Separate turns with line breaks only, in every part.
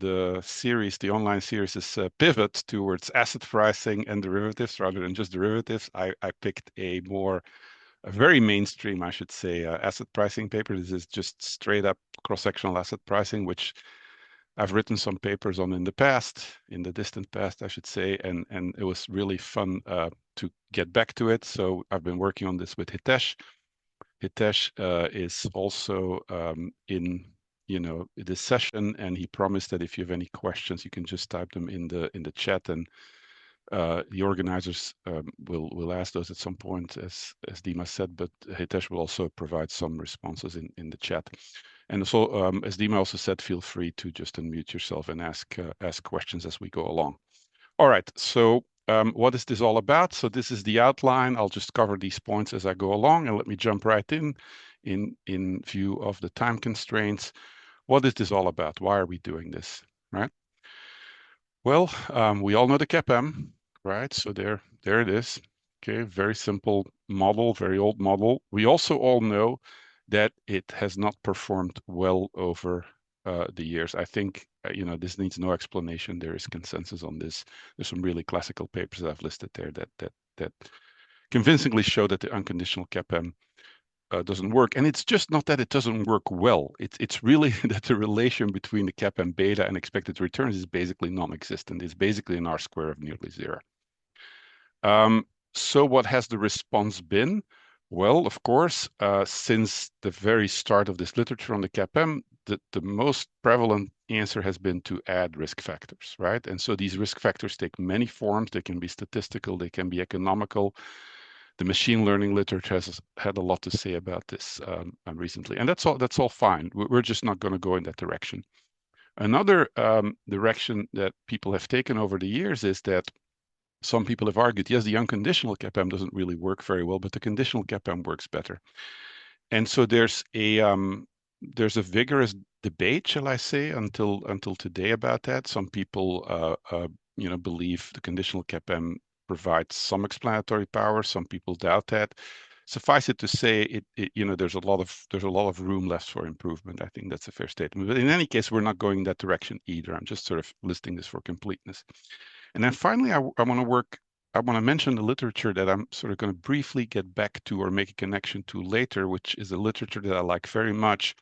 the series, the online series, is pivot towards asset pricing and derivatives rather than just derivatives. I picked a very mainstream, I should say, asset pricing paper. This is just straight up cross-sectional asset pricing, which I've written some papers on in the past, in the distant past, I should say, and it was really fun to get back to it. So I've been working on this with Hitesh. Hitesh is also in this session, and he promised that if you have any questions, you can just type them in the chat, and the organizers will ask those at some point, as Dima said. But Hitesh will also provide some responses in the chat. And so, as Dima also said, feel free to just unmute yourself and ask questions as we go along. All right. So what is this all about? So this is the outline. I'll just cover these points as I go along, and let me jump right in view of the time constraints. What is this all about? Why are we doing this, right? Well, we all know the CAPM, right? So there it is. Okay, very simple model, very old model. We also all know that it has not performed well over the years. I think this needs no explanation. There is consensus on this. There's some really classical papers that I've listed there that convincingly show that the unconditional CAPM doesn't work. And it's just not that it doesn't work well. It's really that the relation between the CAPM beta and expected returns is basically non-existent. It's basically an R square of nearly zero. So what has the response been? Well, of course, since the very start of this literature on the CAPM, the most prevalent answer has been to add risk factors, right? And so these risk factors take many forms. They can be statistical, they can be economical. The machine learning literature has had a lot to say about this recently, and that's all fine. We're just not going to go in that direction. Another direction that people have taken over the years is that some people have argued, yes, the unconditional CAPM doesn't really work very well, but the conditional CAPM works better. And so there's a vigorous debate, shall I say, until today about that. Some people believe the conditional CAPM provides some explanatory power. Some people doubt that. Suffice it to say, there's a lot of room left for improvement. I think that's a fair statement. But in any case, we're not going that direction either. I'm just sort of listing this for completeness. And then finally, I want to mention the literature that I'm sort of going to briefly get back to or make a connection to later, which is a literature that I like very much,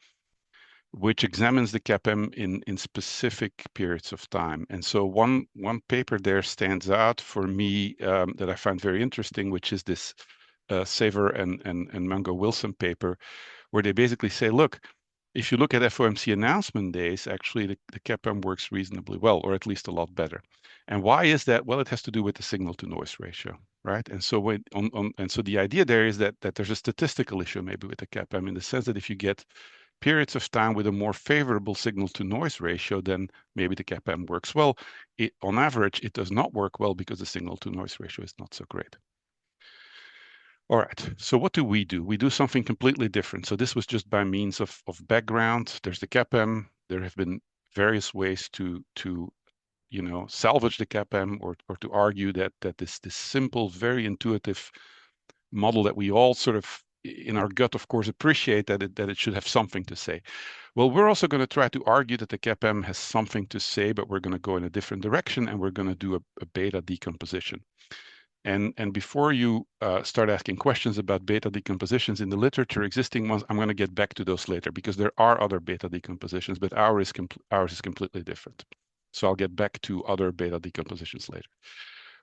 which examines the CAPM in specific periods of time. And so one paper there stands out for me that I find very interesting, which is this Saver and Mungo Wilson paper, where they basically say, look, if you look at FOMC announcement days, actually the CAPM works reasonably well, or at least a lot better. And why is that? Well, it has to do with the signal to noise ratio, right? And so so the idea there is that there's a statistical issue maybe with the CAPM, in the sense that if you get periods of time with a more favorable signal to noise ratio, then maybe the CAPM works well. On average, it does not work well because the signal to noise ratio is not so great. All right, so what do? We do something completely different. So this was just by means of background. There's the CAPM. There have been various ways to salvage the CAPM or to argue that this simple, very intuitive model that we all sort of in our gut, of course, appreciate that it should have something to say. Well, we're also going to try to argue that the CAPM has something to say, but we're going to go in a different direction, and we're going to do a beta decomposition. And before you start asking questions about beta decompositions in the literature, existing ones, I'm going to get back to those later, because there are other beta decompositions, but ours is completely different. So I'll get back to other beta decompositions later.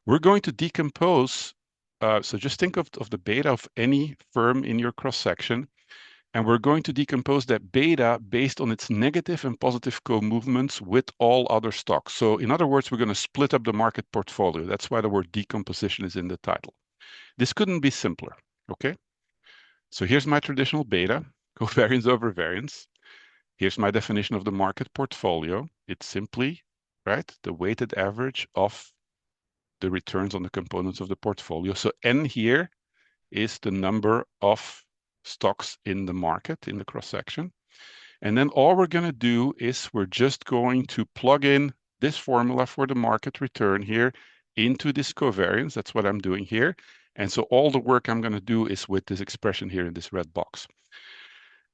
We're going to decompose. So just think of the beta of any firm in your cross-section, and we're going to decompose that beta based on its negative and positive co-movements with all other stocks. So in other words, we're going to split up the market portfolio. That's why the word decomposition is in the title. This couldn't be simpler, okay? So here's my traditional beta, covariance over variance. Here's my definition of the market portfolio. It's simply, right, the weighted average of the returns on the components of the portfolio. So N here is the number of stocks in the market, in the cross-section. And then all we're going to do is we're just going to plug in this formula for the market return here into this covariance. That's what I'm doing here. And so all the work I'm going to do is with this expression here in this red box.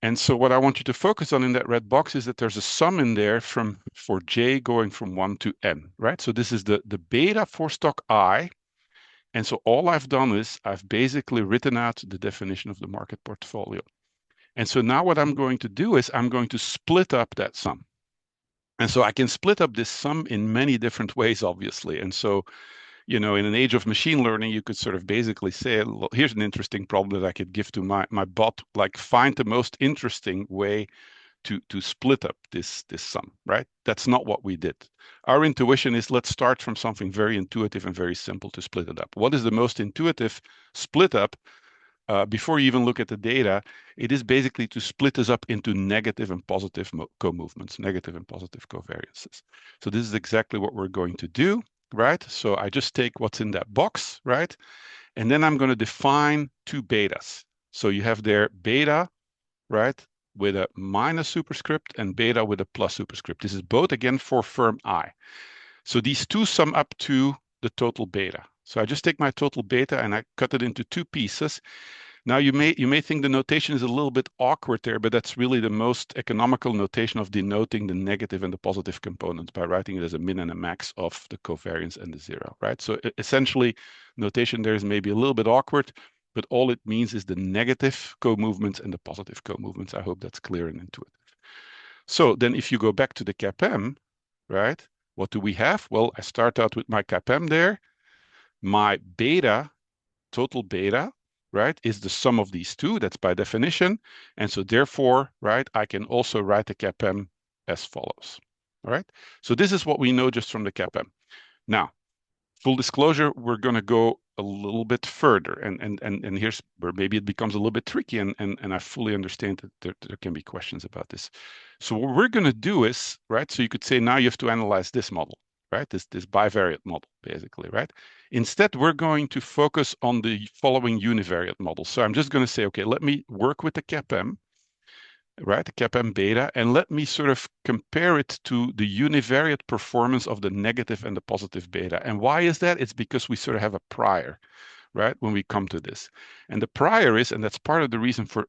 And so what I want you to focus on in that red box is that there's a sum in there for j going from 1 to n, right? So this is the beta for stock I. And so all I've done is I've basically written out the definition of the market portfolio. And so now what I'm going to do is I'm going to split up that sum. And so I can split up this sum in many different ways, obviously. And so, in an age of machine learning, you could sort of basically say, well, here's an interesting problem that I could give to my bot, like find the most interesting way to split up this sum, right? That's not what we did. Our intuition is let's start from something very intuitive and very simple to split it up. What is the most intuitive split up? Before you even look at the data, it is basically to split this up into negative and positive co-movements, negative and positive covariances. So this is exactly what we're going to do, right? So I just take what's in that box, right? And then I'm going to define two betas. So you have there beta, right, with a minus superscript and beta with a plus superscript. This is both, again, for firm I. So these two sum up to the total beta. So I just take my total beta and I cut it into two pieces. Now you may think the notation is a little bit awkward there, but that's really the most economical notation of denoting the negative and the positive components by writing it as a min and a max of the covariance and the zero, right? So essentially, notation there is maybe a little bit awkward, but all it means is the negative co-movements and the positive co-movements. I hope that's clear and intuitive. So then if you go back to the CAPM, right, what do we have? Well, I start out with my CAPM there. My beta, total beta, right, is the sum of these two. That's by definition. And so therefore, right, I can also write the CAPM as follows. All right. So this is what we know just from the CAPM. Now, full disclosure, we're going to go a little bit further. And here's where maybe it becomes a little bit tricky. And I fully understand that there can be questions about this. So what we're going to do is, right, so you could say now you have to analyze this model, right? This bivariate model, basically, right? Instead, we're going to focus on the following univariate model. So I'm just going to say, okay, let me work with the CAPM, right, the CAPM beta, and let me sort of compare it to the univariate performance of the negative and the positive beta. And why is that? It's because we sort of have a prior, right, when we come to this. And the prior is, and that's part of the reason for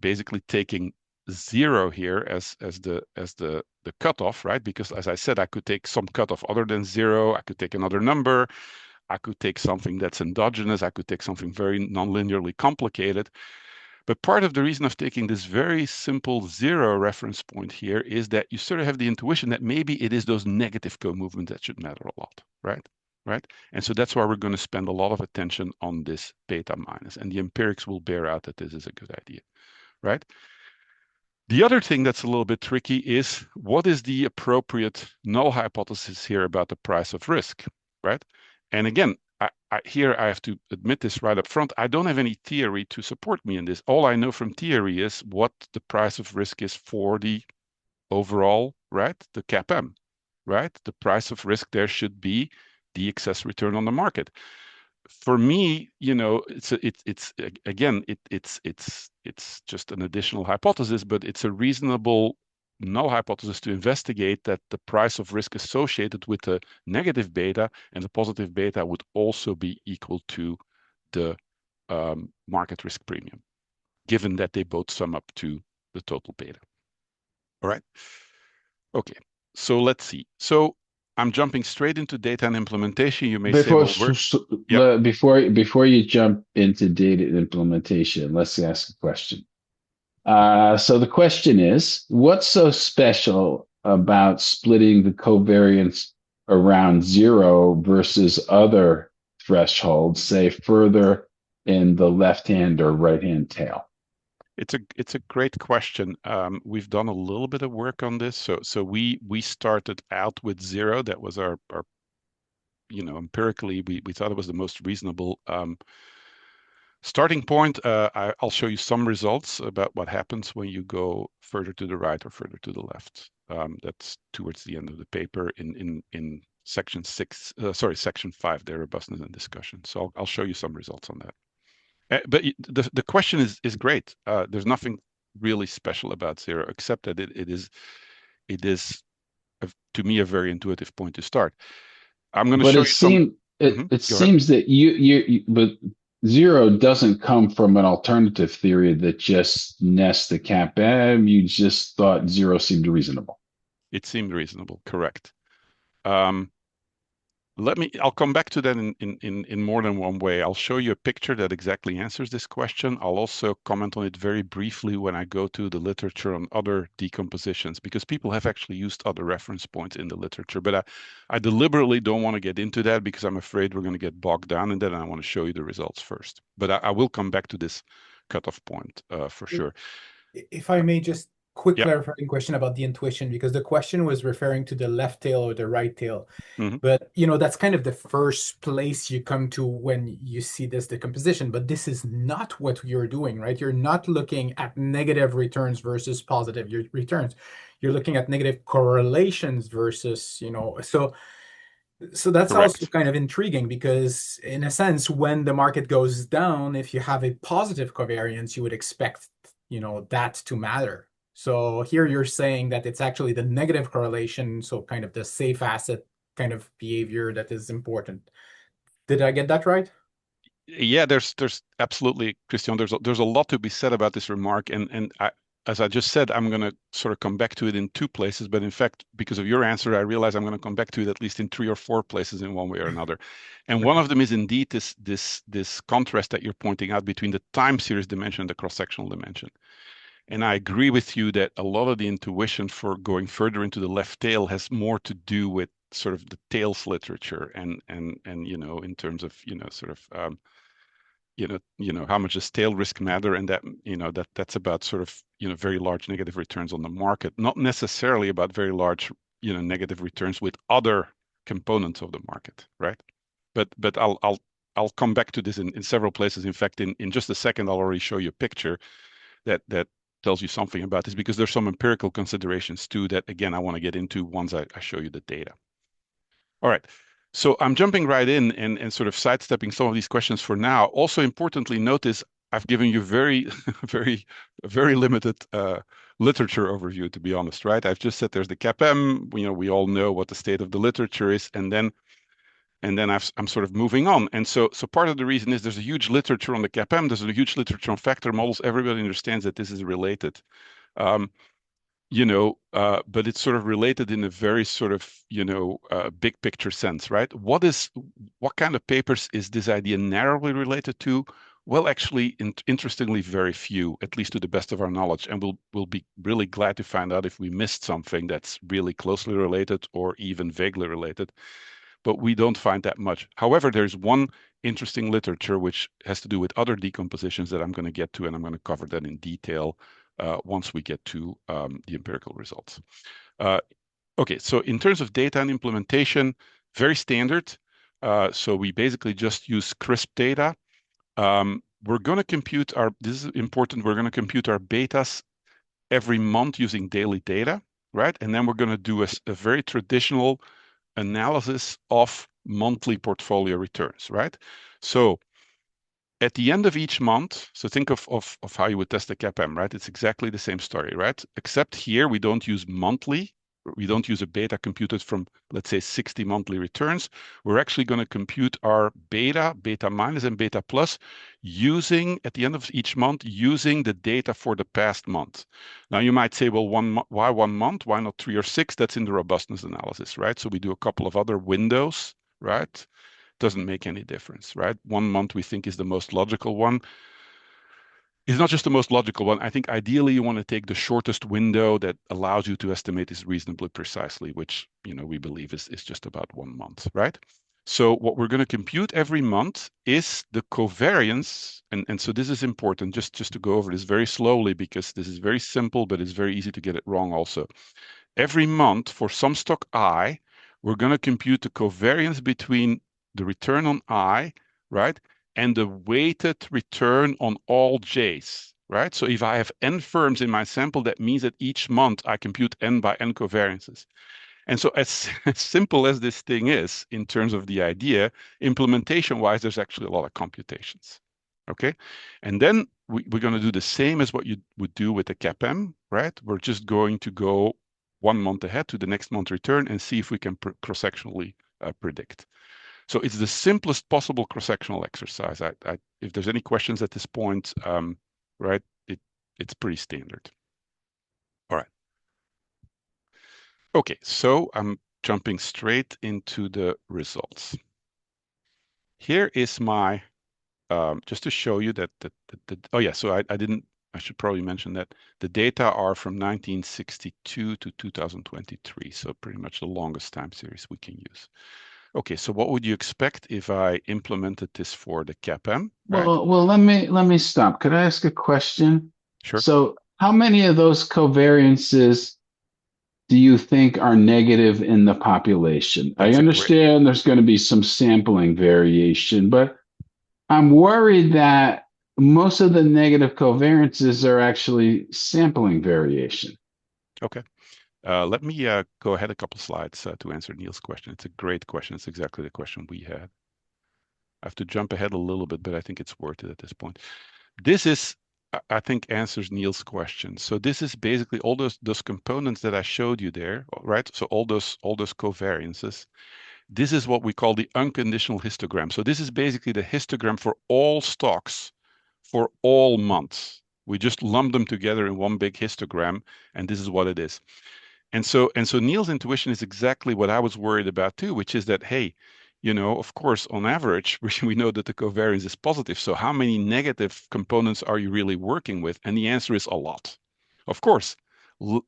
basically taking zero here as the cutoff, right? Because as I said, I could take some cutoff other than zero. I could take another number. I could take something that's endogenous. I could take something very nonlinearly complicated. But part of the reason of taking this very simple zero reference point here is that you sort of have the intuition that maybe it is those negative co-movements that should matter a lot, right? Right? And so that's why we're going to spend a lot of attention on this beta minus, and the empirics will bear out that this is a good idea, right? The other thing that's a little bit tricky is what is the appropriate null hypothesis here about the price of risk, right? And again, here I have to admit this right up front. I don't have any theory to support me in this. All I know from theory is what the price of risk is for the overall, right? The CAPM, right? The price of risk there should be the excess return on the market. For me, it's just an additional hypothesis, but it's a reasonable null hypothesis to investigate that the price of risk associated with the negative beta and the positive beta would also be equal to the market risk premium, given that they both sum up to the total beta. All right. Okay. So let's see. So I'm jumping straight into data and implementation. You may say,
Before
well, yep.
before you jump into data implementation, let's ask a question. So the question is, what's so special about splitting the covariance around zero versus other thresholds, say further in the left-hand or right-hand tail?
It's a great question. We've done a little bit of work on this. So we started out with zero. That was our empirically we thought it was the most reasonable starting point. I'll show you some results about what happens when you go further to the right or further to the left. That's towards the end of the paper in section section 5, there, robustness and discussion. So I'll show you some results on that. But the question is great. There's nothing really special about zero, except that it is to me a very intuitive point to start. I'm going to
But
show
it
you some.
seems it
Go ahead.
seems that you but zero doesn't come from an alternative theory that just nests the CAPM. You just thought zero seemed reasonable.
It seemed reasonable, correct. Um, I'll come back to that in more than one way. I'll show you a picture that exactly answers this question. I'll also comment on it very briefly when I go to the literature on other decompositions, because people have actually used other reference points in the literature. But I deliberately don't want to get into that because I'm afraid we're going to get bogged down in that, and I want to show you the results first. But I will come back to this cutoff point for sure.
If I may just quick
Yeah.
clarifying question about the intuition, because the question was referring to the left tail or the right tail.
Mhm.
But that's kind of the first place you come to when you see this decomposition. But this is not what you're doing, right? You're not looking at negative returns versus positive returns. You're looking at negative correlations versus, so that's also
Correct.
kind of intriguing because, in a sense, when the market goes down, if you have a positive covariance, you would expect, that to matter. So here you're saying that it's actually the negative correlation, so kind of the safe asset kind of behavior that is important. Did I get that right?
Yeah, there's absolutely, Christian. There's a lot to be said about this remark, and as I just said, I'm going to sort of come back to it in two places. But in fact, because of your answer, I realize I'm going to come back to it at least in three or four places in one way or another. And one
Okay.
of them is indeed this contrast that you're pointing out between the time series dimension and the cross-sectional dimension. And I agree with you that a lot of the intuition for going further into the left tail has more to do with sort of the tails literature and in terms of sort of how much does tail risk matter, and that that's about sort of very large negative returns on the market, not necessarily about very large negative returns with other components of the market, right? But I'll come back to this in several places. In fact, in just a second, I'll already show you a picture that tells you something about this, because there's some empirical considerations too that again I want to get into once I show you the data. All right. So I'm jumping right in and sort of sidestepping some of these questions for now. Also, importantly, notice I've given you very, very limited literature overview, to be honest, right? I've just said there's the CAPM. We all know what the state of the literature is, and then I'm sort of moving on. And so part of the reason is there's a huge literature on the CAPM. There's a huge literature on factor models. Everybody understands that this is related. Um, but it's sort of related in a very sort of, big picture sense, right? What kind of papers is this idea narrowly related to? Well, actually, interestingly, very few, at least to the best of our knowledge. And we'll be really glad to find out if we missed something that's really closely related or even vaguely related. But we don't find that much. However, there's one interesting literature which has to do with other decompositions that I'm going to get to, and I'm going to cover that in detail once we get to the empirical results. Okay, so in terms of data and implementation, very standard. So we basically just use crisp data. We're going to compute this is important, we're going to compute our betas every month using daily data, right? And then we're going to do a very traditional analysis of monthly portfolio returns, right? So at the end of each month, so think of how you would test a CAPM, right? It's exactly the same story, right? Except here we don't use monthly. We don't use a beta computed from, let's say, 60 monthly returns. We're actually going to compute our beta minus, and beta plus at the end of each month, using the data for the past month. Now you might say, well, why 1 month? Why not 3 or 6? That's in the robustness analysis, right? So we do a couple of other windows, right? Doesn't make any difference, right? 1 month we think is the most logical one. It's not just the most logical one. I think ideally you want to take the shortest window that allows you to estimate this reasonably precisely, which we believe is just about 1 month, right? So what we're going to compute every month is the covariance, and so this is important just to go over this very slowly, because this is very simple, but it's very easy to get it wrong also. Every month for some stock I, we're going to compute the covariance between the return on I, right, and the weighted return on all J's, right? So if I have n firms in my sample, that means that each month I compute n by n covariances. And so as simple as this thing is in terms of the idea, implementation-wise, there's actually a lot of computations, okay? And then we're going to do the same as what you would do with the CAPM, right? We're just going to go 1 month ahead to the next month return and see if we can cross-sectionally predict. So it's the simplest possible cross-sectional exercise. If there's any questions at this point, right, it's pretty standard. All right. Okay, so I'm jumping straight into the results. Here is my, just to show you that, oh yeah, so I should probably mention that the data are from 1962 to 2023, so pretty much the longest time series we can use. Okay, so what would you expect if I implemented this for the CAPM, right?
Well, let me stop. Could I ask a question?
Sure.
So, how many of those covariances do you think are negative in the population? I
That's a great,
understand there's going to be some sampling variation, but I'm worried that most of the negative covariances are actually sampling variation.
okay. Let me go ahead a couple slides to answer Neil's question. It's a great question. It's exactly the question we had. I have to jump ahead a little bit, but I think it's worth it at this point. This is, I think, answers Neil's question. So this is basically all those components that I showed you there, right? So all those covariances. This is what we call the unconditional histogram. So this is basically the histogram for all stocks for all months. We just lump them together in one big histogram, and this is what it is. And so Neil's intuition is exactly what I was worried about too, which is that, hey, of course, on average, we know that the covariance is positive. So how many negative components are you really working with? And the answer is a lot. Of course,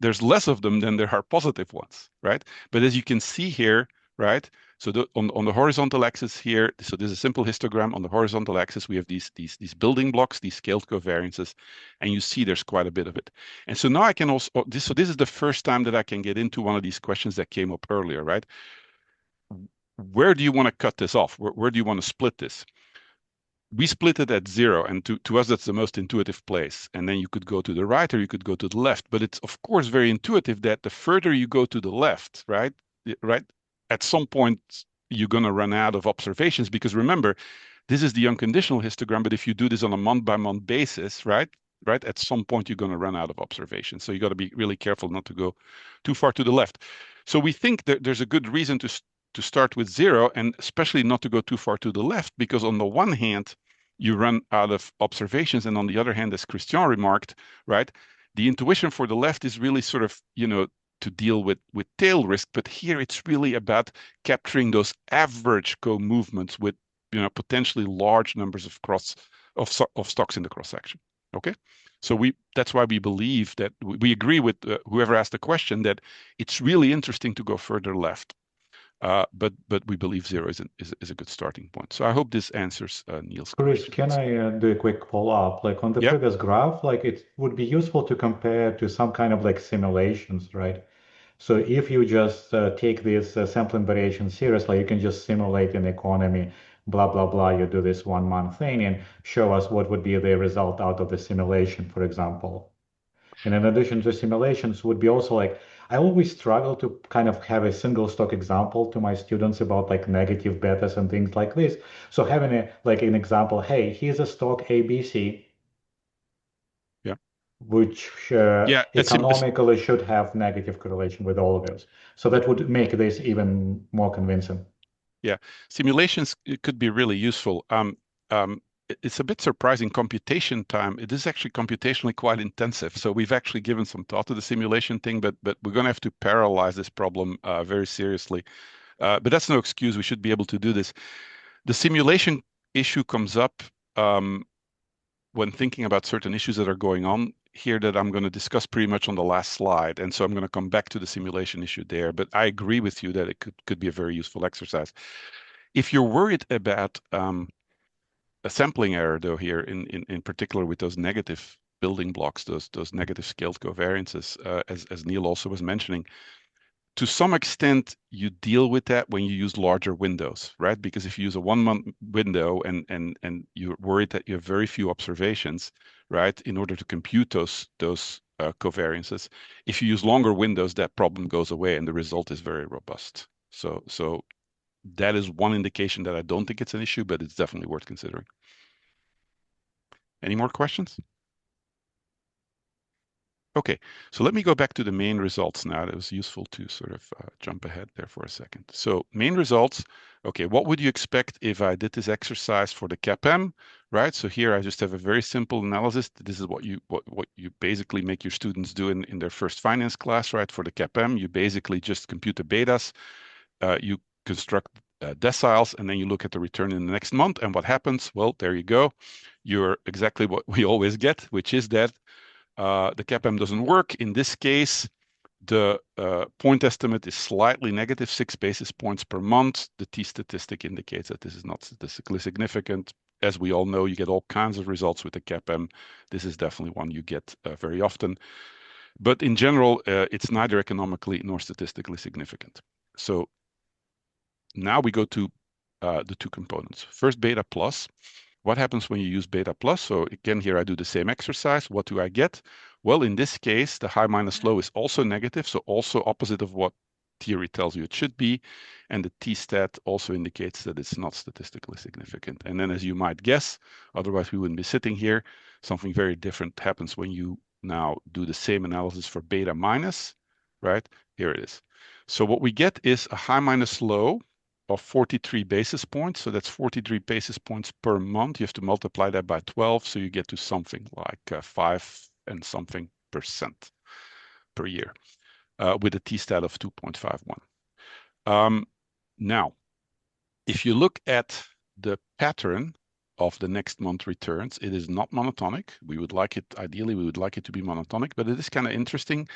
there's less of them than there are positive ones, right? But as you can see here, right? So on the horizontal axis here, so this is a simple histogram. On the horizontal axis, we have these building blocks, these scaled covariances, and you see there's quite a bit of it. And so now I can also, so this is the first time that I can get into one of these questions that came up earlier, right? Where do you want to cut this off? Where do you want to split this? We split it at 0, and to us, that's the most intuitive place. And then you could go to the right or you could go to the left. But it's, of course, very intuitive that the further you go to the left, right, at some point, you're going to run out of observations because remember, this is the unconditional histogram, but if you do this on a month-by-month basis, right, at some point you're going to run out of observations. So you got to be really careful not to go too far to the left. So we think that there's a good reason to start with 0, and especially not to go too far to the left, because on the one hand, you run out of observations, and on the other hand, as Christian remarked, right, the intuition for the left is really sort of, to deal with tail risk, but here it's really about capturing those average co-movements with potentially large numbers of stocks in the cross section. Okay, so that's why we believe that we agree with whoever asked the question that it's really interesting to go further left. But we believe 0 is a good starting point. So I hope this answers Neil's
Kris,
question.
can I do a quick follow-up? Like on the
Yeah,
previous graph, like it would be useful to compare to some kind of like simulations, right? So if you just take this sampling variation seriously, you can just simulate an economy, blah, blah, blah. You do this 1 month thing and show us what would be the result out of the simulation, for example. And in addition to simulations would be also like, I always struggle to kind of have a single stock example to my students about like negative betas and things like this. So having an example, hey, here's a stock ABC,
yeah,
which
yeah.
economically should have negative correlation with all of those. So that would make this even more convincing.
Yeah, simulations it could be really useful. It's a bit surprising computation time. It is actually computationally quite intensive. So we've actually given some thought to the simulation thing, but we're going to have to parallelize this problem very seriously. But that's no excuse. We should be able to do this. The simulation issue comes up when thinking about certain issues that are going on here that I'm going to discuss pretty much on the last slide. And so I'm going to come back to the simulation issue there. But I agree with you that it could be a very useful exercise. If you're worried about a sampling error, though, here in particular with those negative building blocks, those negative scaled covariances, as Neil also was mentioning, to some extent, you deal with that when you use larger windows, right? Because if you use a 1 month window and you're worried that you have very few observations, right, in order to compute those covariances, if you use longer windows, that problem goes away and the result is very robust. So that is one indication that I don't think it's an issue, but it's definitely worth considering. Any more questions? Okay, so let me go back to the main results now. That was useful to sort of jump ahead there for a second. So main results, okay, what would you expect if I did this exercise for the CAPM, right? So here I just have a very simple analysis. This is what you basically make your students do in their first finance class, right? For the CAPM, you basically just compute the betas, you construct deciles, and then you look at the return in the next month. And what happens? Well, there you go. You're exactly what we always get, which is that the CAPM doesn't work. In this case, the point estimate is slightly negative, 6 basis points per month. The t-statistic indicates that this is not statistically significant. As we all know, you get all kinds of results with the CAPM. This is definitely one you get very often. But in general, it's neither economically nor statistically significant. So now we go to the two components. First, beta plus. What happens when you use beta plus? So again, here I do the same exercise. What do I get? Well, in this case, the high minus low is also negative, so also opposite of what theory tells you it should be. And the t-stat also indicates that it's not statistically significant. And then as you might guess, otherwise we wouldn't be sitting here, something very different happens when you now do the same analysis for beta minus, right? Here it is. So what we get is a high minus low of 43 basis points. So that's 43 basis points per month. You have to multiply that by 12. So you get to something like 5 and something % per year with a t-stat of 2.51. Now, if you look at the pattern of the next month returns, it is not monotonic. We would like it, ideally, we would like it to be monotonic, but it is kind of interesting.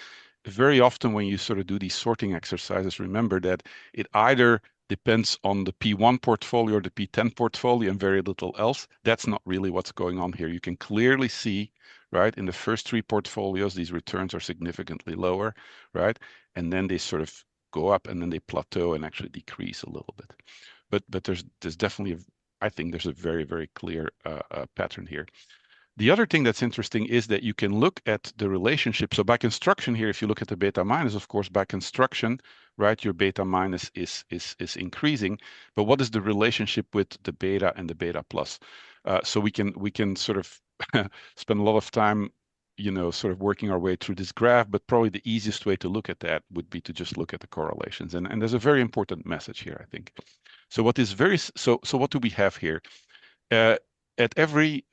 Very often when you sort of do these sorting exercises, remember that it either depends on the P1 portfolio or the P10 portfolio and very little else. That's not really what's going on here. You can clearly see, right, in the first 3 portfolios, these returns are significantly lower, right? And then they sort of go up and then they plateau and actually decrease a little bit. But there's definitely, I think there's a very, very clear pattern here. The other thing that's interesting is that you can look at the relationship. So by construction here, if you look at the beta minus, of course, by construction, right, your beta minus is increasing. But what is the relationship with the beta and the beta plus? So we can sort of spend a lot of time, sort of working our way through this graph. But probably the easiest way to look at that would be to just look at the correlations. And there's a very important message here, I think. So what do we have here? At every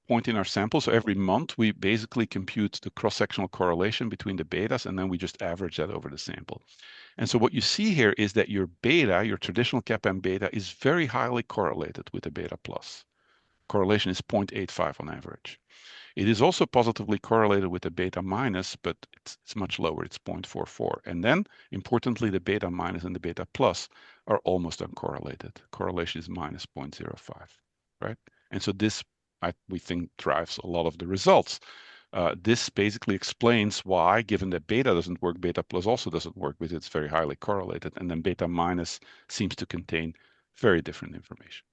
point in our sample, so every month, we basically compute the cross-sectional correlation between the betas, and then we just average that over the sample. And so what you see here is that your beta, your traditional CAPM beta, is very highly correlated with the beta plus. Correlation is 0.85 on average. It is also positively correlated with the beta minus, but it's much lower. It's 0.44. And then, importantly, the beta minus and the beta plus are almost uncorrelated. Correlation is minus 0.05, right? And so this, we think, drives a lot of the results. This basically explains why, given that beta doesn't work, beta plus also doesn't work, because it's very highly correlated. And then beta minus seems to contain very different information.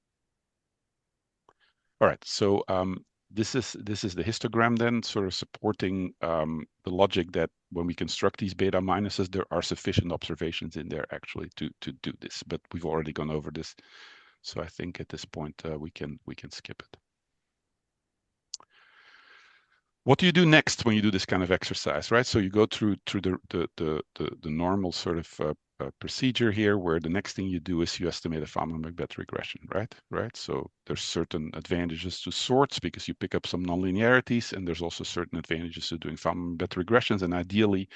All right, so this is the histogram then, sort of supporting the logic that when we construct these beta minuses, there are sufficient observations in there actually to do this. But we've already gone over this, so I think at this point we can skip it. What do you do next when you do this kind of exercise, right? So you go through the normal sort of procedure here, where the next thing you do is you estimate a Feynman-Macbeth regression, right? So there's certain advantages to sorts because you pick up some nonlinearities, and there's also certain advantages to doing Feynman-Macbeth regressions, and ideally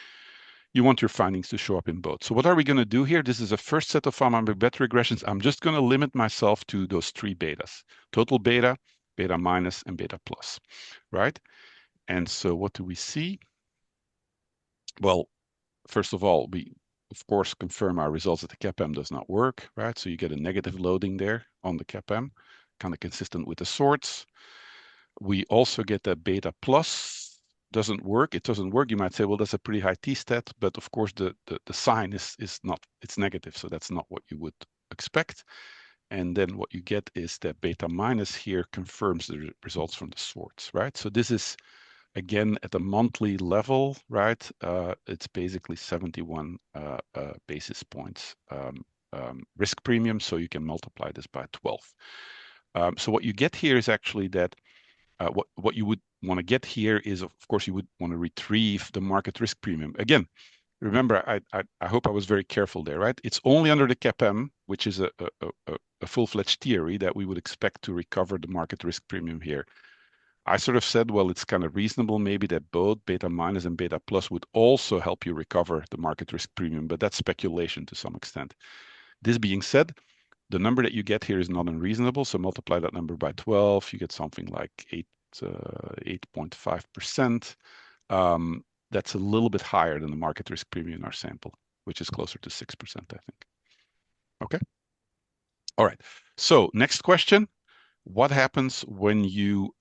you want your findings to show up in both. So what are we going to do here? This is a first set of Feynman-Macbeth regressions. I'm just going to limit myself to those 3 betas: total beta, beta minus, and beta plus, right? And so what do we see? Well, first of all, we, of course, confirm our results that the CAPM does not work, right? So you get a negative loading there on the CAPM, kind of consistent with the sorts. We also get that beta plus doesn't work. It doesn't work. You might say, well, that's a pretty high t-stat, but of course the sign is not, it's negative. So that's not what you would expect. And then what you get is that beta minus here confirms the results from the sorts, right? So this is, again, at the monthly level, right? It's basically 71 basis points risk premium. So you can multiply this by 12. So what you get here is actually that what you would want to get here is, of course, you would want to retrieve the market risk premium. Again, remember, I hope I was very careful there, right? It's only under the CAPM, which is a full-fledged theory, that we would expect to recover the market risk premium here. I sort of said, well, it's kind of reasonable maybe that both beta minus and beta plus would also help you recover the market risk premium, but that's speculation to some extent. This being said, the number that you get here is not unreasonable. So multiply that number by 12, you get something like 8.5%. That's a little bit higher than the market risk premium in our sample, which is closer to 6%, I think. Okay. All right. So next question. What happens when you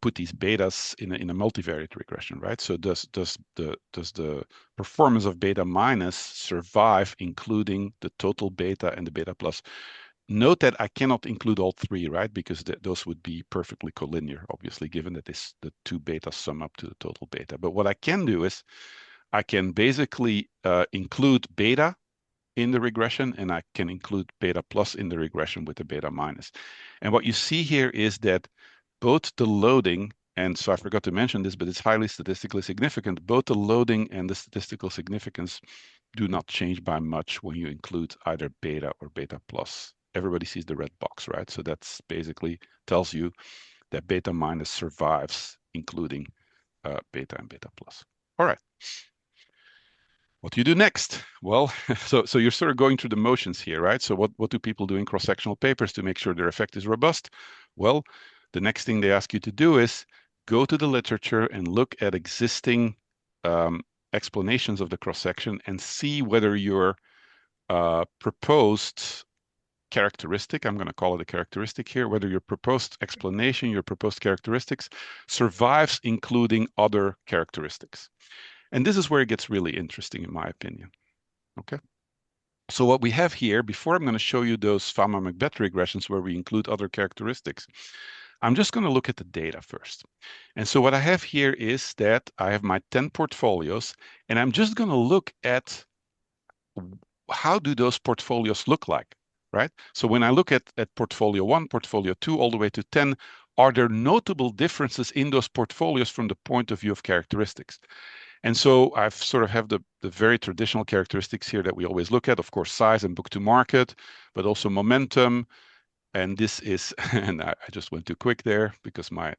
put these betas in a multivariate regression, right? So does the performance of beta minus survive including the total beta and the beta plus? Note that I cannot include all three, right? Because those would be perfectly collinear, obviously, given that the two betas sum up to the total beta. But what I can do is I can basically include beta in the regression, and I can include beta plus in the regression with the beta minus. And what you see here is that both the loading, and so I forgot to mention this, but it's highly statistically significant, both the loading and the statistical significance do not change by much when you include either beta or beta plus. Everybody sees the red box, right? So that's basically tells you that beta minus survives, including beta and beta plus. All right. What do you do next? Well, so you're sort of going through the motions here, right? So what do people do in cross-sectional papers to make sure their effect is robust? Well, the next thing they ask you to do is go to the literature and look at existing explanations of the cross-section and see whether your proposed characteristic, I'm going to call it a characteristic here, whether your proposed explanation, your proposed characteristics survives including other characteristics. And this is where it gets really interesting, in my opinion. Okay. So what we have here, before I'm going to show you those Fama-Macbeth regressions where we include other characteristics, I'm just going to look at the data first. And so what I have here is that I have my 10 portfolios, and I'm just going to look at how do those portfolios look like, right? So when I look at portfolio 1, portfolio 2, all the way to 10, are there notable differences in those portfolios from the point of view of characteristics? And so I've sort of have the very traditional characteristics here that we always look at, of course, size and book to market, but also momentum. And this is, and I just went too quick there because my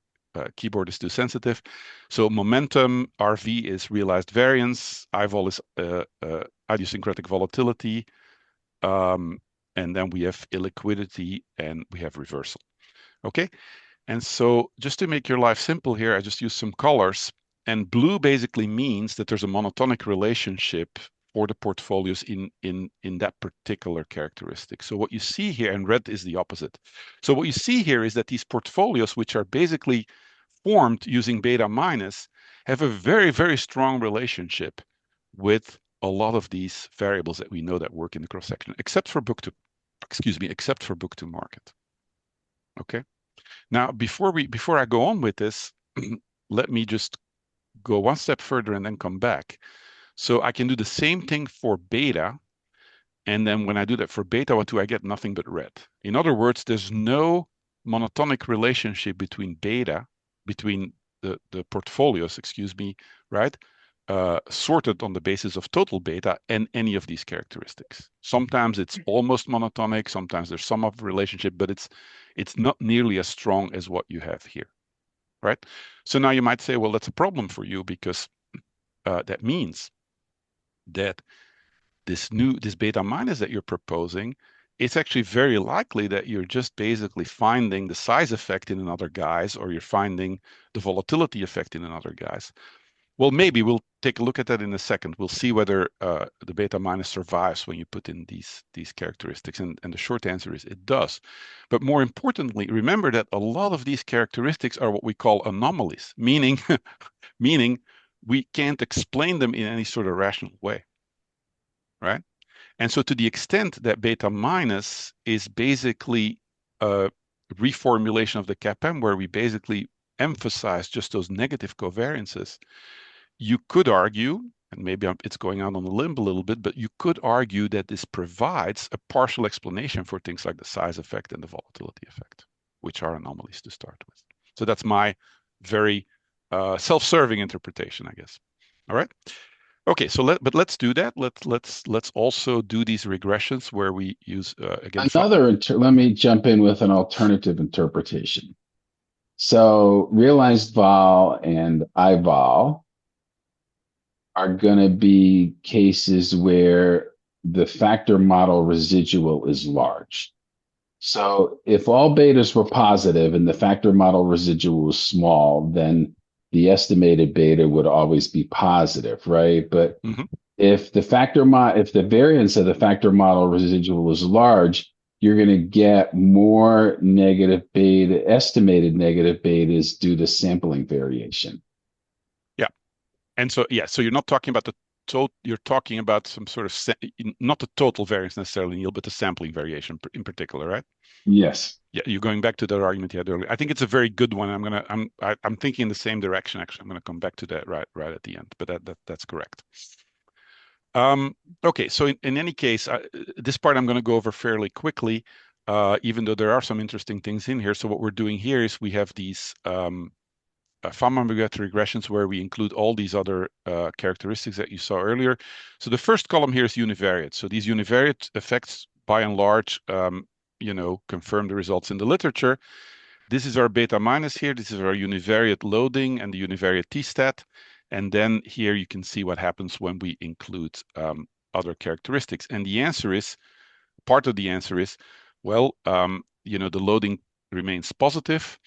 keyboard is too sensitive. So momentum, RV is realized variance, IVOL is idiosyncratic volatility, and then we have illiquidity and we have reversal. Okay, and so just to make your life simple here, I just use some colors. And blue basically means that there's a monotonic relationship for the portfolios in that particular characteristic. So what you see here, and red is the opposite. So what you see here is that these portfolios, which are basically formed using beta minus, have a very, very strong relationship with a lot of these variables that we know that work in the cross-section, except for book to market. Okay. Now, before I go on with this, let me just go one step further and then come back. So I can do the same thing for beta. And then when I do that for beta, what do I get? Nothing but red. In other words, there's no monotonic relationship between beta, between the portfolios, right? Sorted on the basis of total beta and any of these characteristics. Sometimes it's almost monotonic, sometimes there's some of the relationship, but it's not nearly as strong as what you have here. Right? So now you might say, well, that's a problem for you because that means that this beta minus that you're proposing, it's actually very likely that you're just basically finding the size effect in another guise, or you're finding the volatility effect in another guise. Well, maybe we'll take a look at that in a second. We'll see whether the beta minus survives when you put in these characteristics. And the short answer is it does. But more importantly, remember that a lot of these characteristics are what we call anomalies, meaning we can't explain them in any sort of rational way, right? And so to the extent that beta minus is basically a reformulation of the CAPM, where we basically emphasize just those negative covariances, you could argue, and maybe it's going out on a limb a little bit, but you could argue that this provides a partial explanation for things like the size effect and the volatility effect, which are anomalies to start with. So that's my very self-serving interpretation, I guess. All right. Okay, so let's do that. Let's also do these regressions where we use again.
Let me jump in with an alternative interpretation. So realized vol and I-vol are going to be cases where the factor model residual is large. So if all betas were positive and the factor model residual was small, then the estimated beta would always be positive, right? But if the variance of the factor model residual is large, you're going to get more negative beta, estimated negative betas due to sampling variation.
Yeah. And so, yeah, so you're not talking about the total, you're talking about some sort of, not the total variance necessarily, Neil, but the sampling variation in particular, right?
Yes.
Yeah, you're going back to that argument you had earlier. I think it's a very good one. I'm thinking in the same direction, actually. I'm gonna come back to that right at the end, but that's correct. Okay, so in any case, this part I'm going to go over fairly quickly, even though there are some interesting things in here. So what we're doing here is we have these Fama-Mogatti regressions where we include all these other characteristics that you saw earlier. So the first column here is univariate. So these univariate effects, by and large, confirm the results in the literature. This is our beta minus here. This is our univariate loading and the univariate t-stat. And then here you can see what happens when we include other characteristics. And the answer is, part of the answer is, well, the loading remains positive.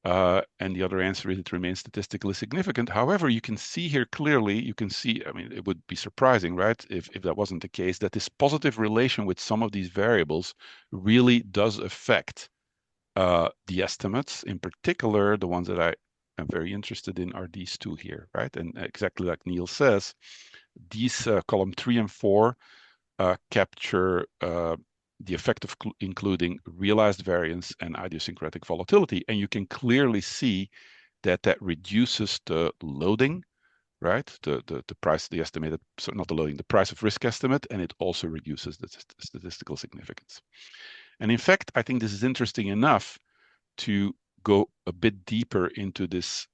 And the other answer is it remains statistically significant. However, you can see here clearly, I mean, it would be surprising, right? If that wasn't the case, that this positive relation with some of these variables really does affect the estimates. In particular, the ones that I am very interested in are these two here, right? And exactly like Neil says, these column 3 and 4 capture the effect of including realized variance and idiosyncratic volatility. And you can clearly see that reduces the loading, right? The price, the estimated, so not the loading, the price of risk estimate, and it also reduces the statistical significance. And in fact, I think this is interesting enough to go a bit deeper into this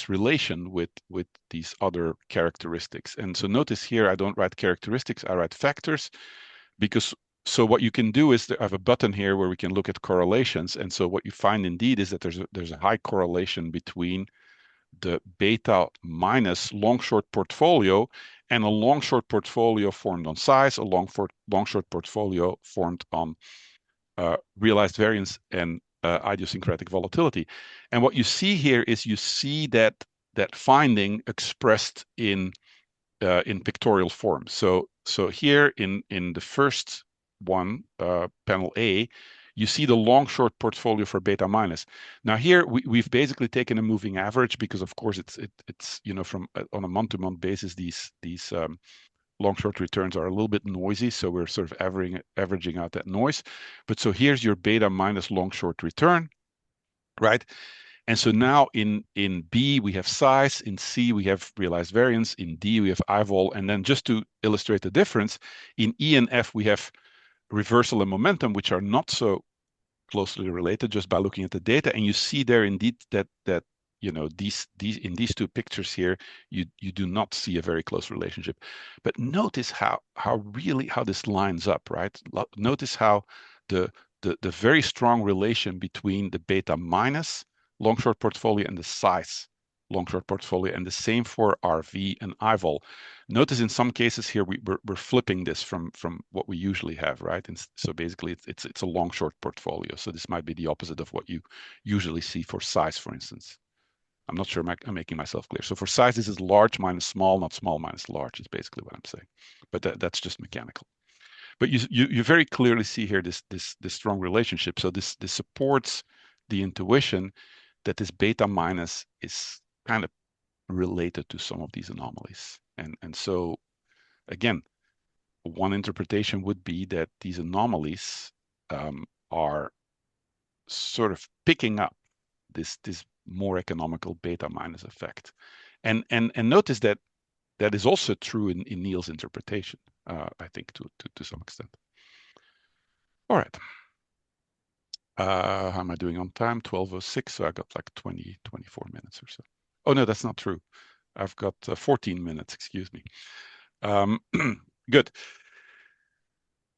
relation with these other characteristics. And so notice here, I don't write characteristics, I write factors, because so what you can do is I have a button here where we can look at correlations. And so what you find indeed is that there's a high correlation between the beta minus long short portfolio and a long short portfolio formed on size, a long short portfolio formed on realized variance and idiosyncratic volatility. And what you see here is you see that finding expressed in pictorial form. So here in the first one, panel A, you see the long short portfolio for beta minus. Now here we've basically taken a moving average because of course it's from on a month-to-month basis these long short returns are a little bit noisy, so we're sort of averaging out that noise. But so here's your beta minus long short return, right? And so now in B we have size, in C we have realized variance, in D we have I-vol, and then just to illustrate the difference, in E and F we have reversal and momentum, which are not so closely related just by looking at the data. And you see there indeed that these in these two pictures here, you do not see a very close relationship. But notice how this lines up, right? Notice how the very strong relation between the beta minus long short portfolio and the size long short portfolio, and the same for RV and I-vol. Notice in some cases here we're flipping this from what we usually have, right? And so basically it's a long short portfolio. So this might be the opposite of what you usually see for size, for instance. I'm not sure I'm making myself clear. So for size, this is large minus small, not small minus large, is basically what I'm saying. But that's just mechanical. But you very clearly see here this strong relationship. So this supports the intuition that this beta minus is kind of related to some of these anomalies. And so again, one interpretation would be that these anomalies are sort of picking up this more economical beta minus effect. And notice that is also true in Neil's interpretation, I think to some extent. All right. How am I doing on time? 12:06, so I got like 20, 24 minutes or so. Oh, no, that's not true. I've got 14 minutes, excuse me. Good.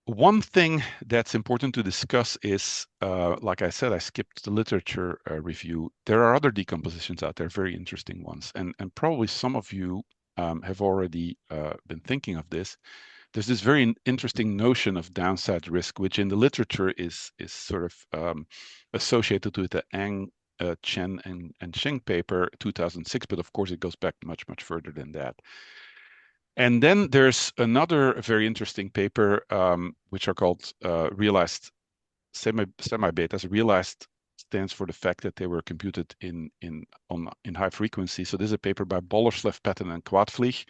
One thing that's important to discuss is, like I said, I skipped the literature review. There are other decompositions out there, very interesting ones. And probably some of you have already been thinking of this. There's this very interesting notion of downside risk, which in the literature is sort of associated with the Ang, Chen, and Sheng paper 2006, but of course it goes back much, much further than that. And then there's another very interesting paper, which are called realized semi-betas. Realized stands for the fact that they were computed in high frequency. So this is a paper by Bollerslev, Patton, and Kwadvlieg,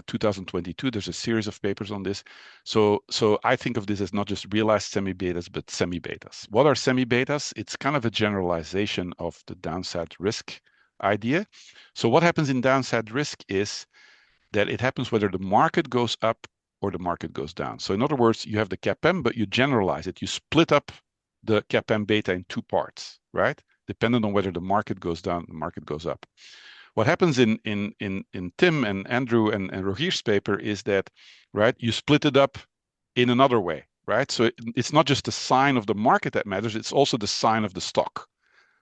2022. There's a series of papers on this. So I think of this as not just realized semi-betas, but semi-betas. What are semi-betas? It's kind of a generalization of the downside risk idea. So what happens in downside risk is that it happens whether the market goes up or the market goes down. So in other words, you have the CAPM, but you generalize it. You split up the CAPM beta in two parts, right? Depending on whether the market goes down, the market goes up. What happens in Tim and Andrew and Rohir's paper is that, right, you split it up in another way, right? So it's not just the sign of the market that matters, it's also the sign of the stock.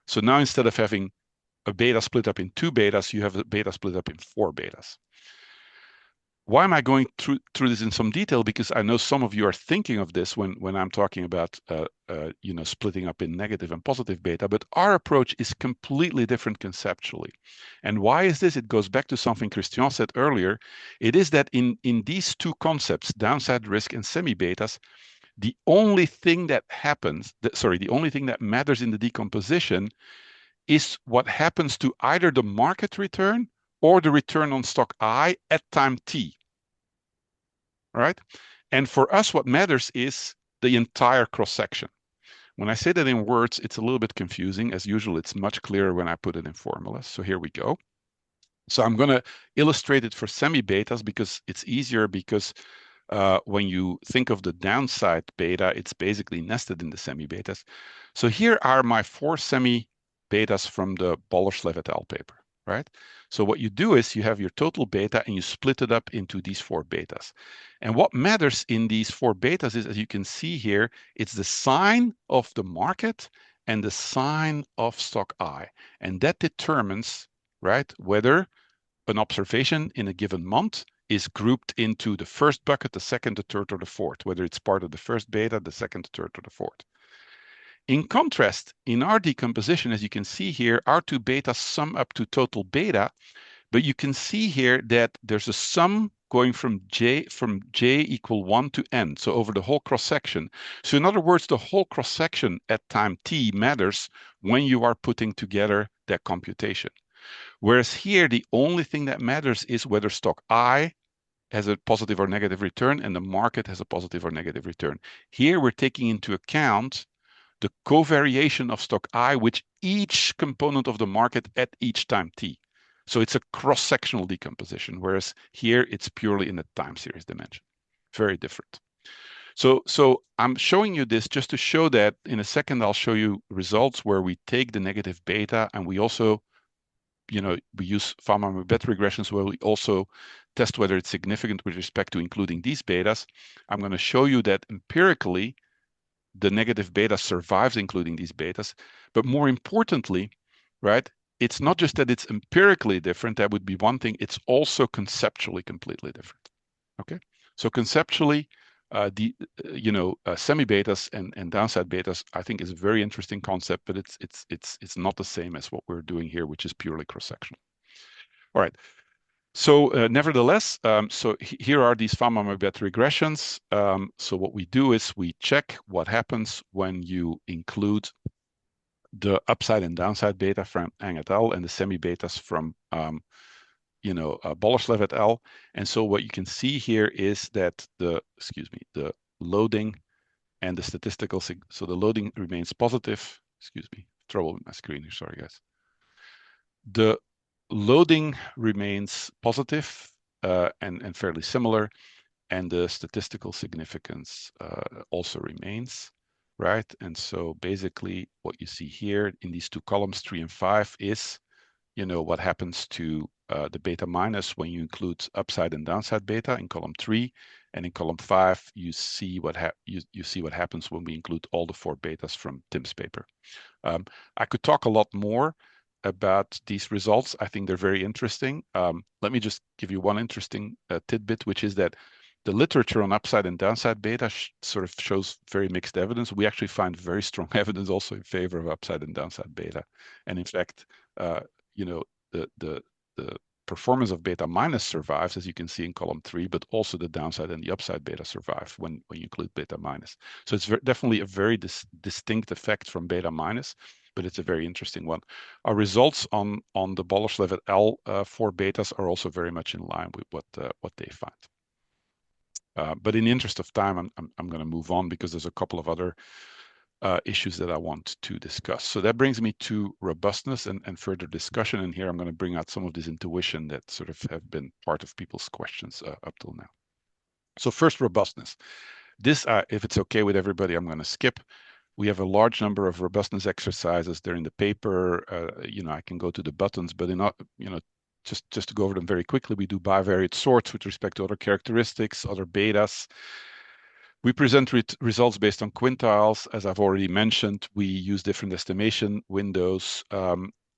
So now instead of having a beta split up in 2 betas, you have a beta split up in 4 betas. Why am I going through this in some detail? Because I know some of you are thinking of this when I'm talking about splitting up in negative and positive beta, but our approach is completely different conceptually. And why is this? It goes back to something Christian said earlier. It is that in these two concepts, downside risk and semi-betas, the only thing that matters in the decomposition is what happens to either the market return or the return on stock I at time t. Right? And for us, what matters is the entire cross-section. When I say that in words, it's a little bit confusing. As usual, it's much clearer when I put it in formulas. So here we go. So I'm going to illustrate it for semi-betas because it's easier, because when you think of the downside beta, it's basically nested in the semi-betas. So here are my 4 semi-betas from the Bollerslev et al. Paper. Right? So what you do is you have your total beta and you split it up into these 4 betas. And what matters in these 4 betas is, as you can see here, it's the sign of the market and the sign of stock I. And that determines, right, whether an observation in a given month is grouped into the first bucket, the second, the third, or the fourth, whether it's part of the first beta, the second, the third, or the fourth. In contrast, in our decomposition, as you can see here, our 2 betas sum up to total beta, but you can see here that there's a sum going from j equal 1 to n, so over the whole cross-section. So in other words, the whole cross-section at time t matters when you are putting together that computation. Whereas here, the only thing that matters is whether stock I has a positive or negative return and the market has a positive or negative return. Here, we're taking into account the covariation of stock I with each component of the market at each time t. So it's a cross-sectional decomposition, whereas here it's purely in the time series dimension. Very different. So I'm showing you this just to show that. In a second, I'll show you results where we take the negative beta and we also, we use Fama-Mabet regressions where we also test whether it's significant with respect to including these betas. I'm going to show you that empirically, the negative beta survives including these betas. But more importantly, right, it's not just that it's empirically different. That would be one thing. It's also conceptually completely different. Okay, so conceptually, semi-betas and downside betas, I think, is a very interesting concept, but it's not the same as what we're doing here, which is purely cross-sectional. All right. So nevertheless, here are these Fama-Mabet regressions. So what we do is we check what happens when you include the upside and downside beta from Ang et al. And the semi-betas from Bollerslev et al. And so what you can see here is that the loading and the statistical, so the loading remains positive. Trouble with my screen here, sorry guys. The loading remains positive and fairly similar, and the statistical significance also remains. right? And so basically what you see here in these two columns, 3 and 5, is, you know, what happens to the beta minus when you include upside and downside beta in column 3, and in column 5 you see what you see what happens when we include all the 4 betas from Tim's paper. I could talk a lot more about these results. I think they're very interesting. Let me just give you one interesting tidbit, which is that the literature on upside and downside beta sort of shows very mixed evidence. We actually find very strong evidence also in favor of upside and downside beta. And in fact, you know, the performance of beta minus survives, as you can see in column 3, but also the downside and the upside beta survive when you include beta minus. So it's definitely a very distinct effect from beta minus, but it's a very interesting one. Our results on the Bollerslev et al. 4 betas are also very much in line with what they find. But in the interest of time, I'm going to move on because there's a couple of other issues that I want to discuss. So that brings me to robustness and further discussion. And here I'm going to bring out some of this intuition that sort of have been part of people's questions up till now. So first, robustness. This, if it's okay with everybody, I'm going to skip. We have a large number of robustness exercises. They're in the paper. You know, I can go to the buttons, but you know, just to go over them very quickly, we do bivariate sorts with respect to other characteristics, other betas. We present results based on quintiles. As I've already mentioned, we use different estimation windows.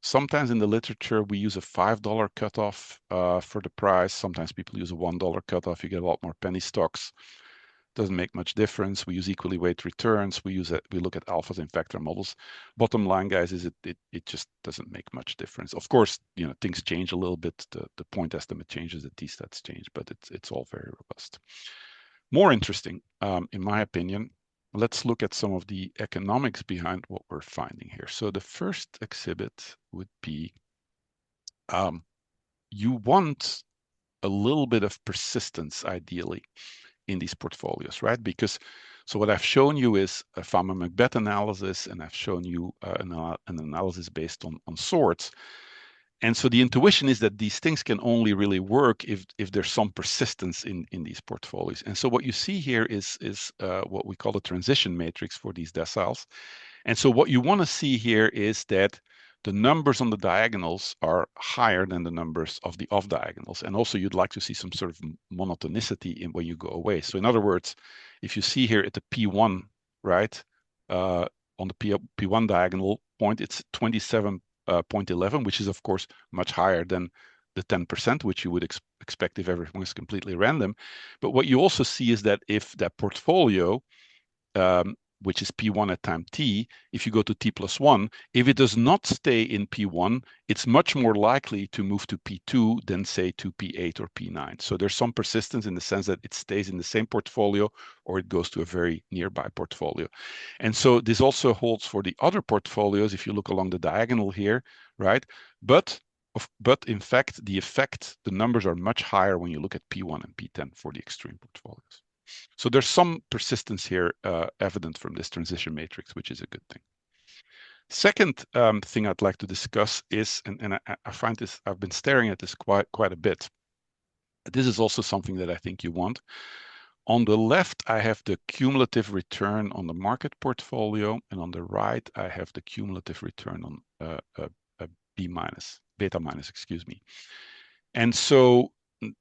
Sometimes in the literature, we use a $5 cutoff for the price. Sometimes people use a $1 cutoff. You get a lot more penny stocks. Doesn't make much difference. We use equally weighted returns. We look at alphas in factor models. Bottom line, guys, is it just doesn't make much difference. Of course, you know, things change a little bit. The point estimate changes, the t-stats change, but it's all very robust. More interesting, in my opinion, let's look at some of the economics behind what we're finding here. So the first exhibit would be, you want a little bit of persistence, ideally, in these portfolios, right? Because, so what I've shown you is a Fama-Macbeth analysis, and I've shown you an analysis based on sorts. And so the intuition is that these things can only really work if there's some persistence in these portfolios. And so what you see here is what we call the transition matrix for these deciles. And so what you want to see here is that the numbers on the diagonals are higher than the numbers of the off diagonals. And also you'd like to see some sort of monotonicity in when you go away. So in other words, if you see here at the P1, right, on the P1 diagonal point, it's 27.11, which is of course much higher than the 10%, which you would expect if everything was completely random. But what you also see is that if that portfolio, which is P1 at time t, if you go to t plus 1, if it does not stay in P1, it's much more likely to move to P2 than, say, to P8 or P9. So there's some persistence in the sense that it stays in the same portfolio or it goes to a very nearby portfolio. And so this also holds for the other portfolios if you look along the diagonal here, right? But in fact, the numbers are much higher when you look at P1 and P10 for the extreme portfolios. So there's some persistence here evident from this transition matrix, which is a good thing. Second thing I'd like to discuss is, and I find this, I've been staring at this quite a bit. This is also something that I think you want. On the left, I have the cumulative return on the market portfolio, and on the right, I have the cumulative return on beta minus, excuse me. And so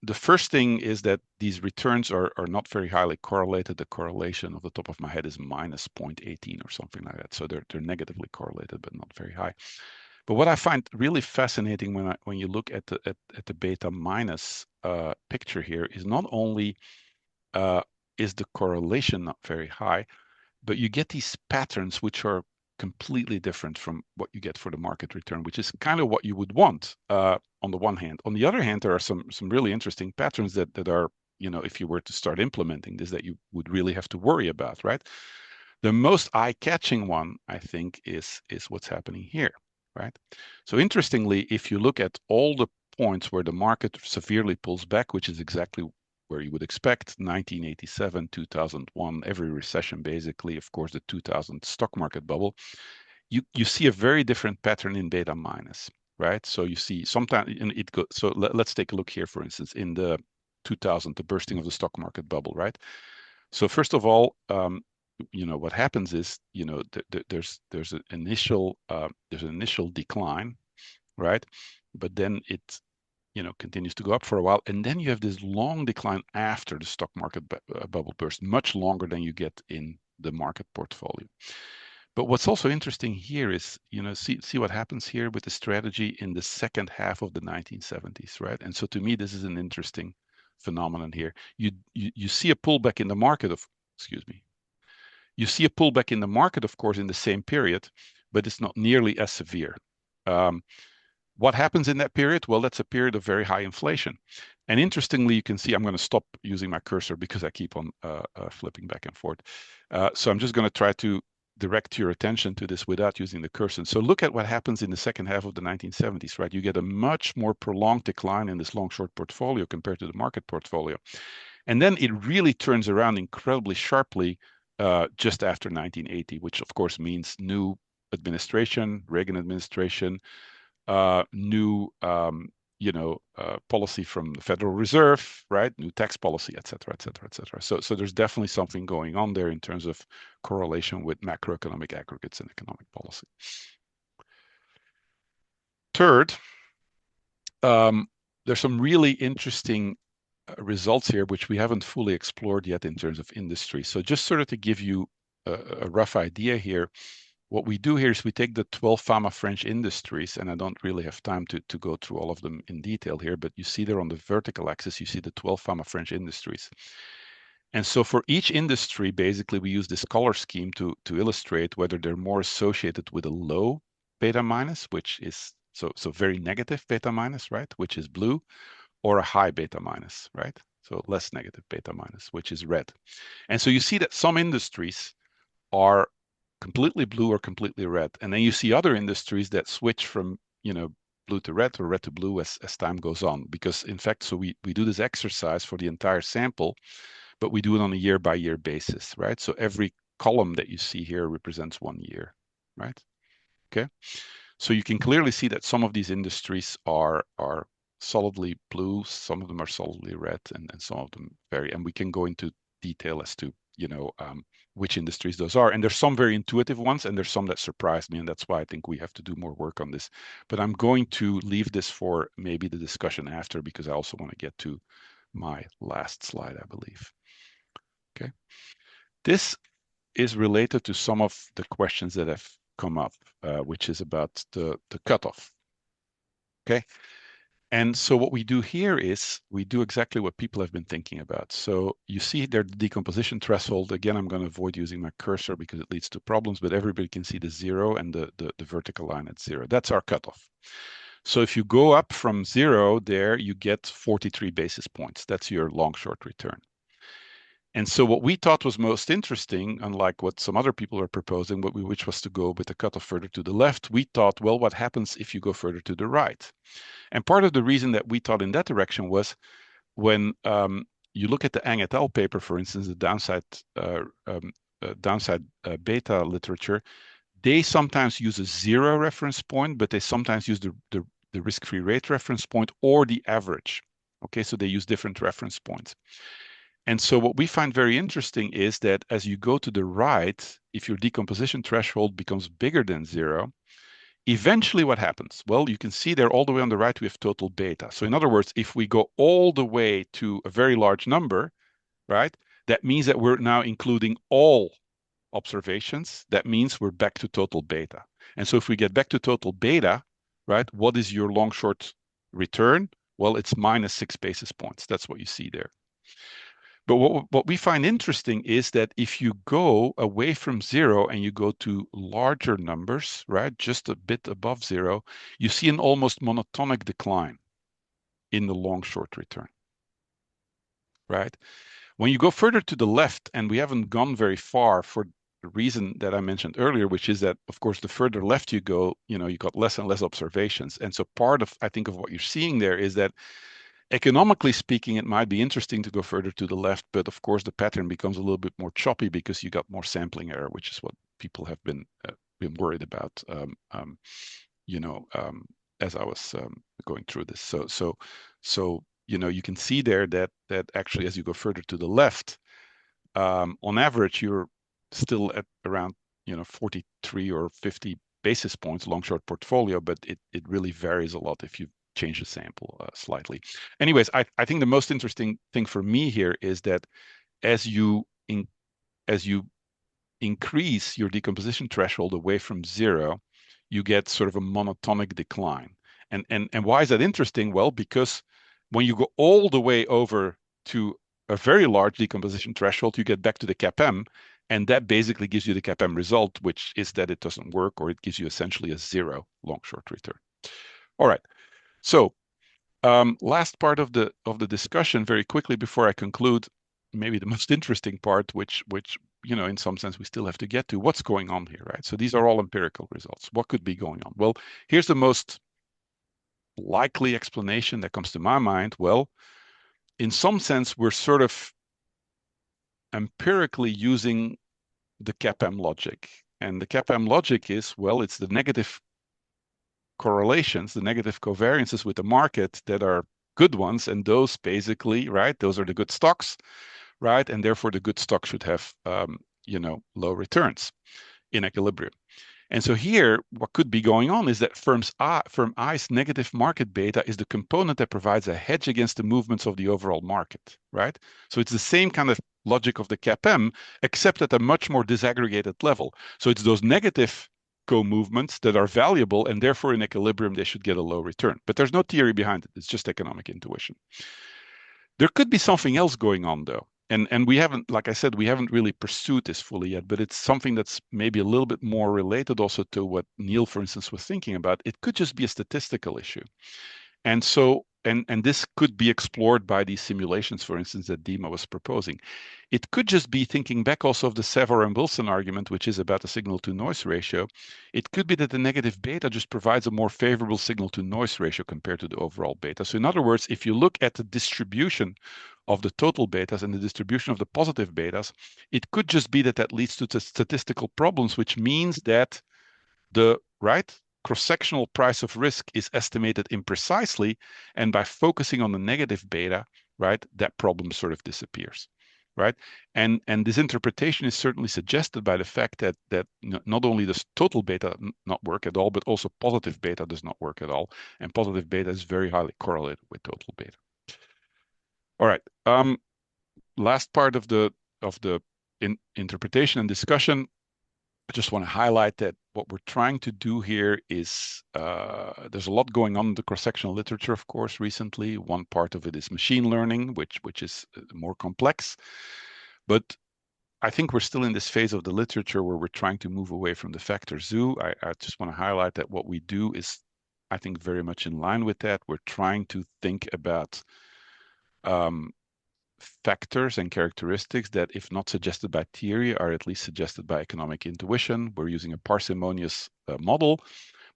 the first thing is that these returns are not very highly correlated. The correlation off the top of my head is minus 0.18 or something like that. So they're negatively correlated, but not very high. But what I find really fascinating when you look at the beta minus picture here is not only is the correlation not very high, but you get these patterns which are completely different from what you get for the market return, which is kind of what you would want on the one hand. On the other hand, there are some really interesting patterns that are, you know, if you were to start implementing this, that you would really have to worry about, right? The most eye-catching one, I think, is what's happening here, right? So interestingly, if you look at all the points where the market severely pulls back, which is exactly where you would expect, 1987, 2001, every recession basically, of course, the 2000 stock market bubble, you see a very different pattern in beta minus, right? So you see sometimes, and it goes, so let's take a look here, for instance, in the 2000, the bursting of the stock market bubble, right? So first of all, what happens is, there's an initial decline, right? But then it continues to go up for a while, and then you have this long decline after the stock market bubble burst, much longer than you get in the market portfolio. But what's also interesting here is, see what happens here with the strategy in the second half of the 1970s, right? And so to me, this is an interesting phenomenon here. You see a pullback in the market you see a pullback in the market, of course, in the same period, but it's not nearly as severe. What happens in that period? Well, that's a period of very high inflation. And interestingly, you can see, I'm going to stop using my cursor because I keep on flipping back and forth. So I'm just going to try to direct your attention to this without using the cursor. So look at what happens in the second half of the 1970s, right? You get a much more prolonged decline in this long short portfolio compared to the market portfolio. And then it really turns around incredibly sharply just after 1980, which of course means new administration, Reagan administration, new policy from the Federal Reserve, right? New tax policy, et cetera, et cetera, et cetera. So there's definitely something going on there in terms of correlation with macroeconomic aggregates and economic policy. Third, there's some really interesting results here, which we haven't fully explored yet in terms of industry. So just sort of to give you a rough idea here, what we do here is we take the 12 pharma French industries, and I don't really have time to go through all of them in detail here, but you see there on the vertical axis, you see the 12 pharma French industries. And so for each industry, basically, we use this color scheme to illustrate whether they're more associated with a low beta minus, which is so very negative beta minus, right, which is blue, or a high beta minus, right? So less negative beta minus, which is red. And so you see that some industries are completely blue or completely red. And then you see other industries that switch from, blue to red or red to blue as time goes on. Because in fact, so we do this exercise for the entire sample, but we do it on a year by year basis, right? So every column that you see here represents 1 year, right? Okay. So you can clearly see that some of these industries are solidly blue, some of them are solidly red, and some of them vary. And we can go into detail as to, which industries those are. And there's some very intuitive ones, and there's some that surprised me, and that's why I think we have to do more work on this. But I'm going to leave this for maybe the discussion after, because I also want to get to my last slide, I believe. Okay. This is related to some of the questions that have come up, which is about the cutoff. Okay. And so what we do here is we do exactly what people have been thinking about. So you see there the decomposition threshold. Again, I'm going to avoid using my cursor because it leads to problems, but everybody can see the 0 and the vertical line at 0. That's our cutoff. So if you go up from 0 there, you get 43 basis points. That's your long short return. And so what we thought was most interesting, unlike what some other people are proposing, which was to go with the cutoff further to the left, we thought, well, what happens if you go further to the right? And part of the reason that we thought in that direction was when you look at the Ang et al. Paper, for instance, the downside beta literature, they sometimes use a 0 reference point, but they sometimes use the risk-free rate reference point or the average. Okay, so they use different reference points. And so what we find very interesting is that as you go to the right, if your decomposition threshold becomes bigger than 0, eventually what happens? Well, you can see there all the way on the right, we have total beta. So in other words, if we go all the way to a very large number, right, that means that we're now including all observations. That means we're back to total beta. And so if we get back to total beta, right, what is your long short return? Well, it's minus 6 basis points. That's what you see there. But what we find interesting is that if you go away from 0 and you go to larger numbers, right, just a bit above 0, you see an almost monotonic decline in the long short return, right? When you go further to the left, and we haven't gone very far for the reason that I mentioned earlier, which is that, of course, the further left you go, you got less and less observations. And so part of, I think, of what you're seeing there is that economically speaking, it might be interesting to go further to the left, but of course the pattern becomes a little bit more choppy because you got more sampling error, which is what people have been worried about, as I was going through this. So you can see there that actually as you go further to the left, on average, you're still at around 43 or 50 basis points long short portfolio, but it really varies a lot if you change the sample slightly. Anyways, I think the most interesting thing for me here is that as you increase your decomposition threshold away from zero, you get sort of a monotonic decline. And why is that interesting? Well, because when you go all the way over to a very large decomposition threshold, you get back to the CAPM, and that basically gives you the CAPM result, which is that it doesn't work, or it gives you essentially a zero long short return. All right. So last part of the discussion, very quickly before I conclude, maybe the most interesting part, which in some sense we still have to get to. What's going on here, right? So these are all empirical results. What could be going on? Well, here's the most likely explanation that comes to my mind. Well, in some sense, we're sort of empirically using the CAPM logic. And the CAPM logic is, well, it's the negative correlations, the negative covariances with the market that are good ones, and those basically, right, those are the good stocks, right, and therefore the good stock should have low returns in equilibrium. And so here, what could be going on is that firm I's negative market beta is the component that provides a hedge against the movements of the overall market, right? So it's the same kind of logic of the CAPM, except at a much more disaggregated level. So it's those negative co-movements that are valuable, and therefore in equilibrium, they should get a low return. But there's no theory behind it. It's just economic intuition. There could be something else going on, though. And we haven't, like I said, we haven't really pursued this fully yet, but it's something that's maybe a little bit more related also to what Neil, for instance, was thinking about. It could just be a statistical issue. And so, and this could be explored by these simulations, for instance, that Dima was proposing. It could just be thinking back also of the Savor and Wilson argument, which is about the signal-to-noise ratio. It could be that the negative beta just provides a more favorable signal-to-noise ratio compared to the overall beta. So in other words, if you look at the distribution of the total betas and the distribution of the positive betas, it could just be that that leads to the statistical problems, which means that the cross-sectional price of risk is estimated imprecisely, and by focusing on the negative beta, right, that problem sort of disappears, right? And this interpretation is certainly suggested by the fact that not only does total beta not work at all, but also positive beta does not work at all, and positive beta is very highly correlated with total beta. All right. Last part of the interpretation and discussion, I just want to highlight that what we're trying to do here is there's a lot going on in the cross-sectional literature, of course, recently. One part of it is machine learning, which is more complex. But I think we're still in this phase of the literature where we're trying to move away from the factor zoo. I just want to highlight that what we do is, I think, very much in line with that. We're trying to think about factors and characteristics that, if not suggested by theory, are at least suggested by economic intuition. We're using a parsimonious model.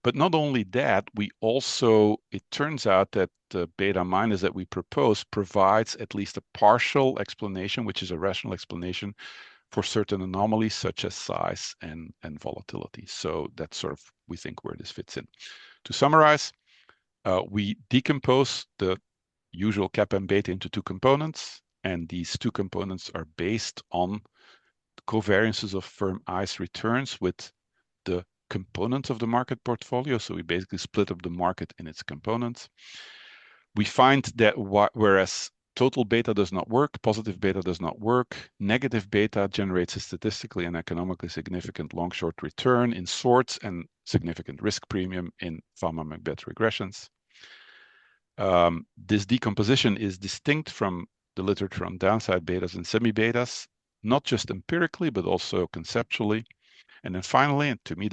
But not only that, we also, it turns out that the beta minus that we propose provides at least a partial explanation, which is a rational explanation for certain anomalies such as size and volatility. So that's sort of, we think, where this fits in. To summarize, we decompose the usual CAPM beta into two components, and these two components are based on covariances of firm I's returns with the components of the market portfolio. So we basically split up the market in its components. We find that whereas total beta does not work, positive beta does not work, negative beta generates a statistically and economically significant long-short return in sorts and significant risk premium in Fama-Macbeth regressions. This decomposition is distinct from the literature on downside betas and semi-betas, not just empirically, but also conceptually. And then finally, and to me,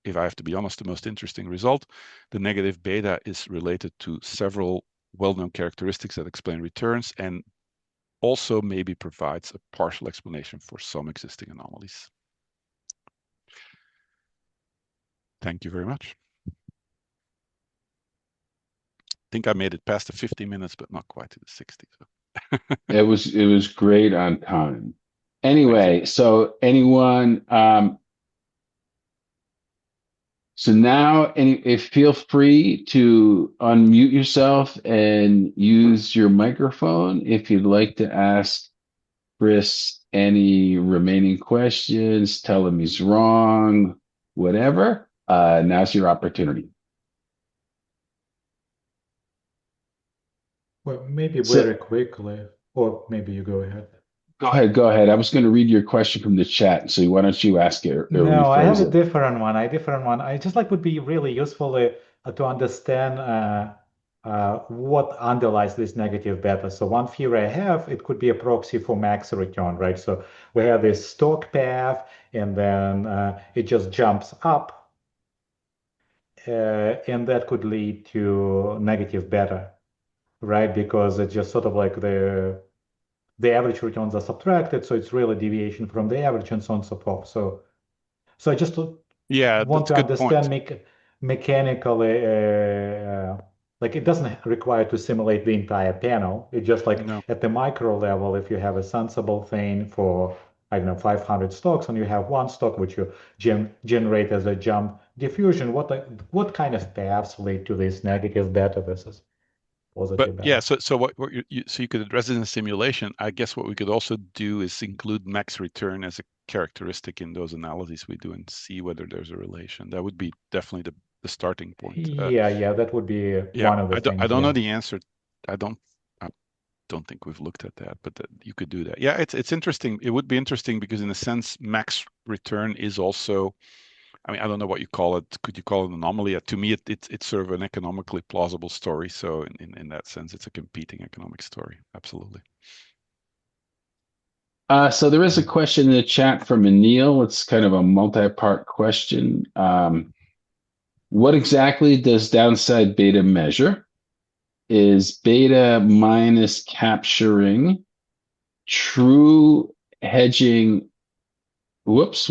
if I have to be honest, the most interesting result, the negative beta is related to several well-known characteristics that explain returns and also maybe provides a partial explanation for some existing anomalies. Thank you very much. I think I made it past the 50 minutes, but not quite to the 60. So.
It was great on time. Anyway, so anyone, so now if feel free to unmute yourself and use your microphone if you'd like to ask Kris any remaining questions, tell him he's wrong, whatever. Now's your opportunity.
Well, maybe
So
very quickly, or maybe you go ahead.
go ahead. I was going to read your question from the chat, so why don't you ask it or
No, I have
rephrase
a
it?
different one. I just like would be really useful to understand what underlies this negative beta. So one fear I have, it could be a proxy for max return, right? So we have this stock path, and then it just jumps up, and that could lead to negative beta, right? Because it's just sort of like the average returns are subtracted, so it's really deviation from the average and so on and so forth. So I just
Yeah,
want
that's a
to
good
understand
point.
mechanically, like it doesn't require to simulate the entire panel. It's just like
No.
at the micro level, if you have a sensible thing for, I don't know, 500 stocks, and you have one stock which you generate as a jump diffusion, what kind of paths lead to this negative beta versus
But
positive
yeah,
beta?
so what so you could address it in a simulation. I guess what we could also do is include max return as a characteristic in those analyses we do and see whether there's a relation. That would be definitely the starting point.
Yeah, that would be
Yeah,
one of the
I
things.
don't know
Yeah.
the answer. I don't I don't think we've looked at that, but you could do that. Yeah, it's interesting. It would be interesting because in a sense, max return is also, I mean, I don't know what you call it. Could you call it an anomaly? To me, it's sort of an economically plausible story. So in that sense, it's a competing economic story. Absolutely.
So there is a question in the chat from Anil. It's kind of a multi-part question. What exactly does downside beta measure? Is beta minus capturing true hedging? Whoops.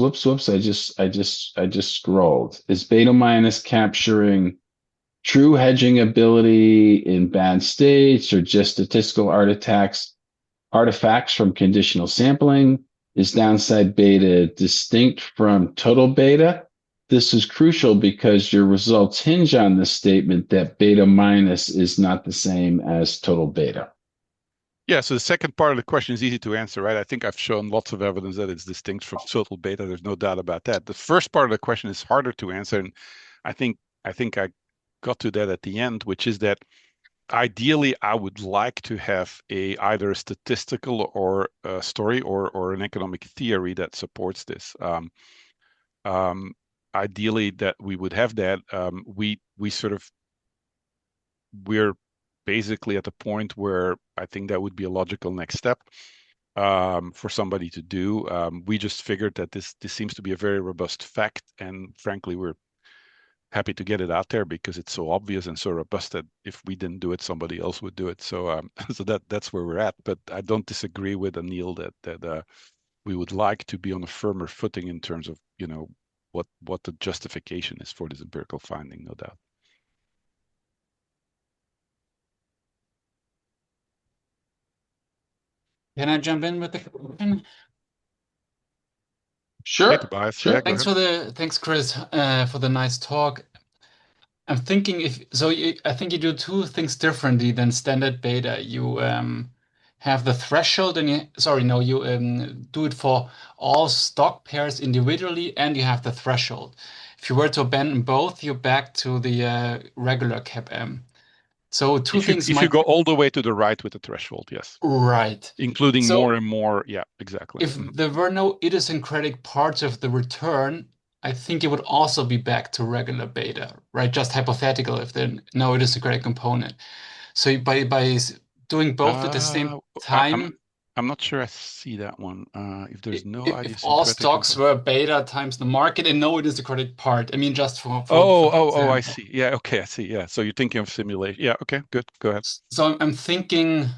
I just scrolled. Is beta minus capturing true hedging ability in bad states or just statistical artifacts from conditional sampling? Is downside beta distinct from total beta? This is crucial because your results hinge on the statement that beta minus is not the same as total beta.
Yeah, so the second part of the question is easy to answer, right? I think I've shown lots of evidence that it's distinct from total beta. There's no doubt about that. The first part of the question is harder to answer, and I think I got to that at the end, which is that ideally I would like to have either a statistical or a story or an economic theory that supports this. Um, Ideally, that we would have that. We sort of we're basically at the point where I think that would be a logical next step for somebody to do. We just figured that this seems to be a very robust fact, and frankly, we're happy to get it out there because it's so obvious and so robust that if we didn't do it, somebody else would do it. So so that's where we're at. But I don't disagree with Anil that we would like to be on a firmer footing in terms of what the justification is for this empirical finding, no doubt.
Can I jump in with the question?
Yeah,
Sure,
Tobias. Yeah,
sure.
go ahead.
Thanks, Kris, for the nice talk. I'm thinking I think you do two things differently than standard beta. You have the threshold, and you do it for all stock pairs individually, and you have the threshold. If you were to abandon both, you're back to the regular CAPM. So two things
If you
might
go all the way to the right with the threshold, yes,
right.
including
So
more and more. Yeah, exactly.
if there were no idiosyncratic parts of the return, I think it would also be back to regular beta, right? Just hypothetical if there's no idiosyncratic component. So by doing both at the same
Uh,
time,
I'm not sure I see that one. If there's no
if all
idiosyncratic
stocks
component.
were beta times the market and no idiosyncratic part, I mean, just for
I
example.
see. Yeah, okay, I see. Yeah, so you're thinking of simulation. Yeah, okay, good. Go ahead.
So I'm thinking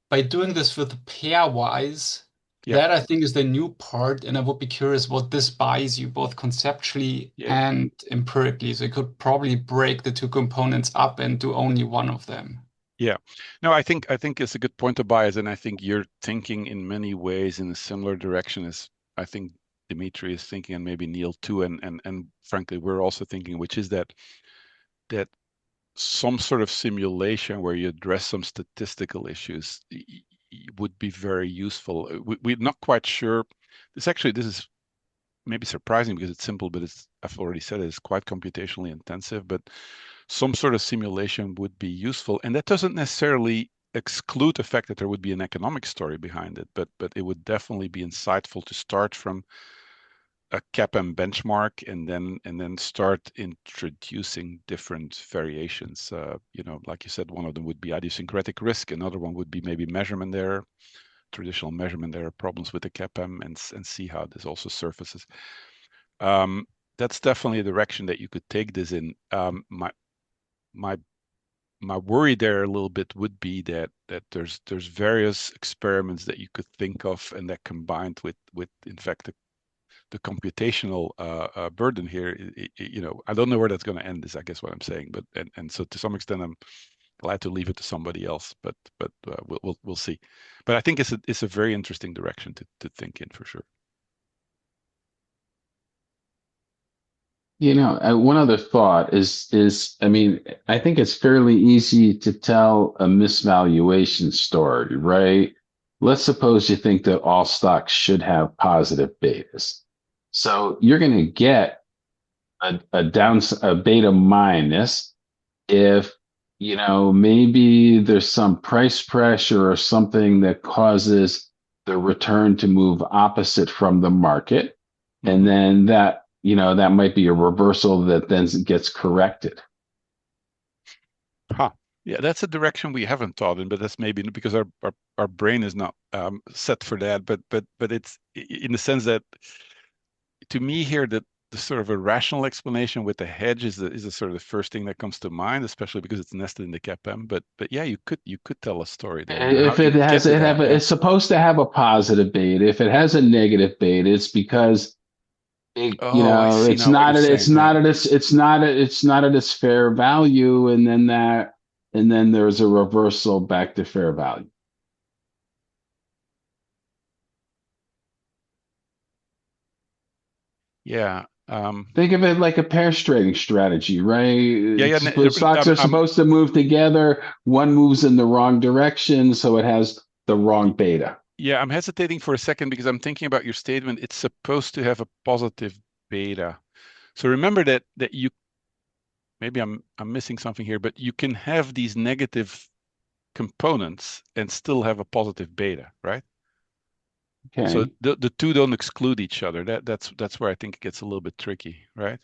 by doing this with pairwise,
Yeah,
that I think is the new part, and I would be curious what this buys you both conceptually
yeah,
and empirically. So you could probably break the two components up and do only one of them.
yeah. No, I think it's a good point, Tobias, and I think you're thinking in many ways in a similar direction as I think Dimitri is thinking, and maybe Neil too, and frankly, we're also thinking, which is that some sort of simulation where you address some statistical issues. would be very useful. We're not quite sure. This is maybe surprising because it's simple, but I've already said it's quite computationally intensive, but some sort of simulation would be useful. And that doesn't necessarily exclude the fact that there would be an economic story behind it, but it would definitely be insightful to start from a CAPM benchmark and then start introducing different variations. Like you said, one of them would be idiosyncratic risk, another one would be maybe measurement error, traditional measurement error problems with the CAPM, and see how this also surfaces. That's definitely a direction that you could take this in. My worry there a little bit would be that there's various experiments that you could think of, and that combined with in fact the computational burden here, I don't know where that's going to end. Is I guess what I'm saying, but and so to some extent I'm glad to leave it to somebody else, but we'll see. But I think it's a very interesting direction to think in for sure.
One other thought is, I mean, I think it's fairly easy to tell a misvaluation story, right? Let's suppose you think that all stocks should have positive betas. So you're going to get a beta minus if, maybe there's some price pressure or something that causes the return to move opposite from the market. And then that might be a reversal that then gets corrected.
Yeah, that's a direction we haven't thought in, but that's maybe because our brain is not set for that. But it's in the sense that, to me here, that the sort of a rational explanation with the hedge is the sort of the first thing that comes to mind, especially because it's nested in the CAPM. But yeah, you could tell a story there.
If it has it's supposed to have a positive beta. If it has a negative beta, it's because it's not at its fair value, and then there's a reversal back to fair value.
Yeah.
Think of it like a pair trading strategy, right?
Yeah.
Stocks are supposed to move together. One moves in the wrong direction, so it has the wrong beta.
Yeah, I'm hesitating for a second because I'm thinking about your statement. It's supposed to have a positive beta. So remember that you, maybe I'm missing something here, but you can have these negative components and still have a positive beta, right?
Okay.
So the two don't exclude each other. That's where I think it gets a little bit tricky, right?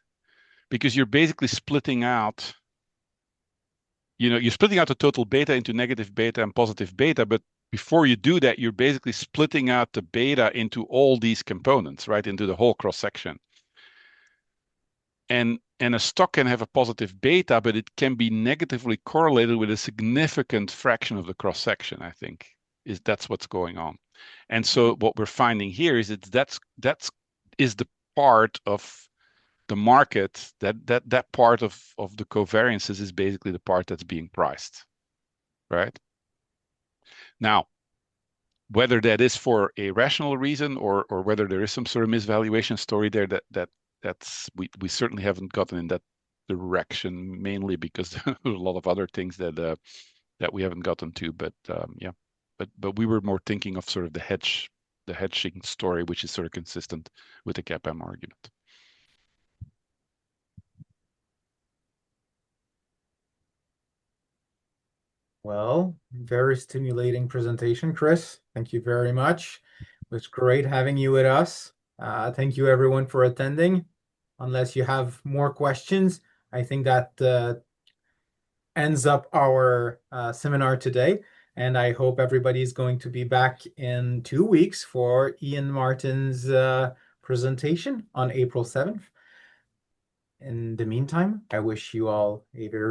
Because you're basically splitting out, you're splitting out the total beta into negative beta and positive beta, but before you do that, you're basically splitting out the beta into all these components, right? Into the whole cross section. And a stock can have a positive beta, but it can be negatively correlated with a significant fraction of the cross section, I think, that's what's going on. And so what we're finding here is that's the part of the market that part of the covariances is basically the part that's being priced, right? Now, whether that is for a rational reason or whether there is some sort of misvaluation story there, that's we certainly haven't gotten in that direction, mainly because there are a lot of other things that we haven't gotten to. But yeah, but we were more thinking of sort of the hedging story, which is sort of consistent with the CAPM argument.
Well, very stimulating presentation, Kris. Thank you very much. It was great having you with us. Thank you everyone for attending. Unless you have more questions, I think that ends up our seminar today. And I hope everybody's going to be back in 2 weeks for Ian Martin's presentation on April 7th. In the meantime, I wish you all a very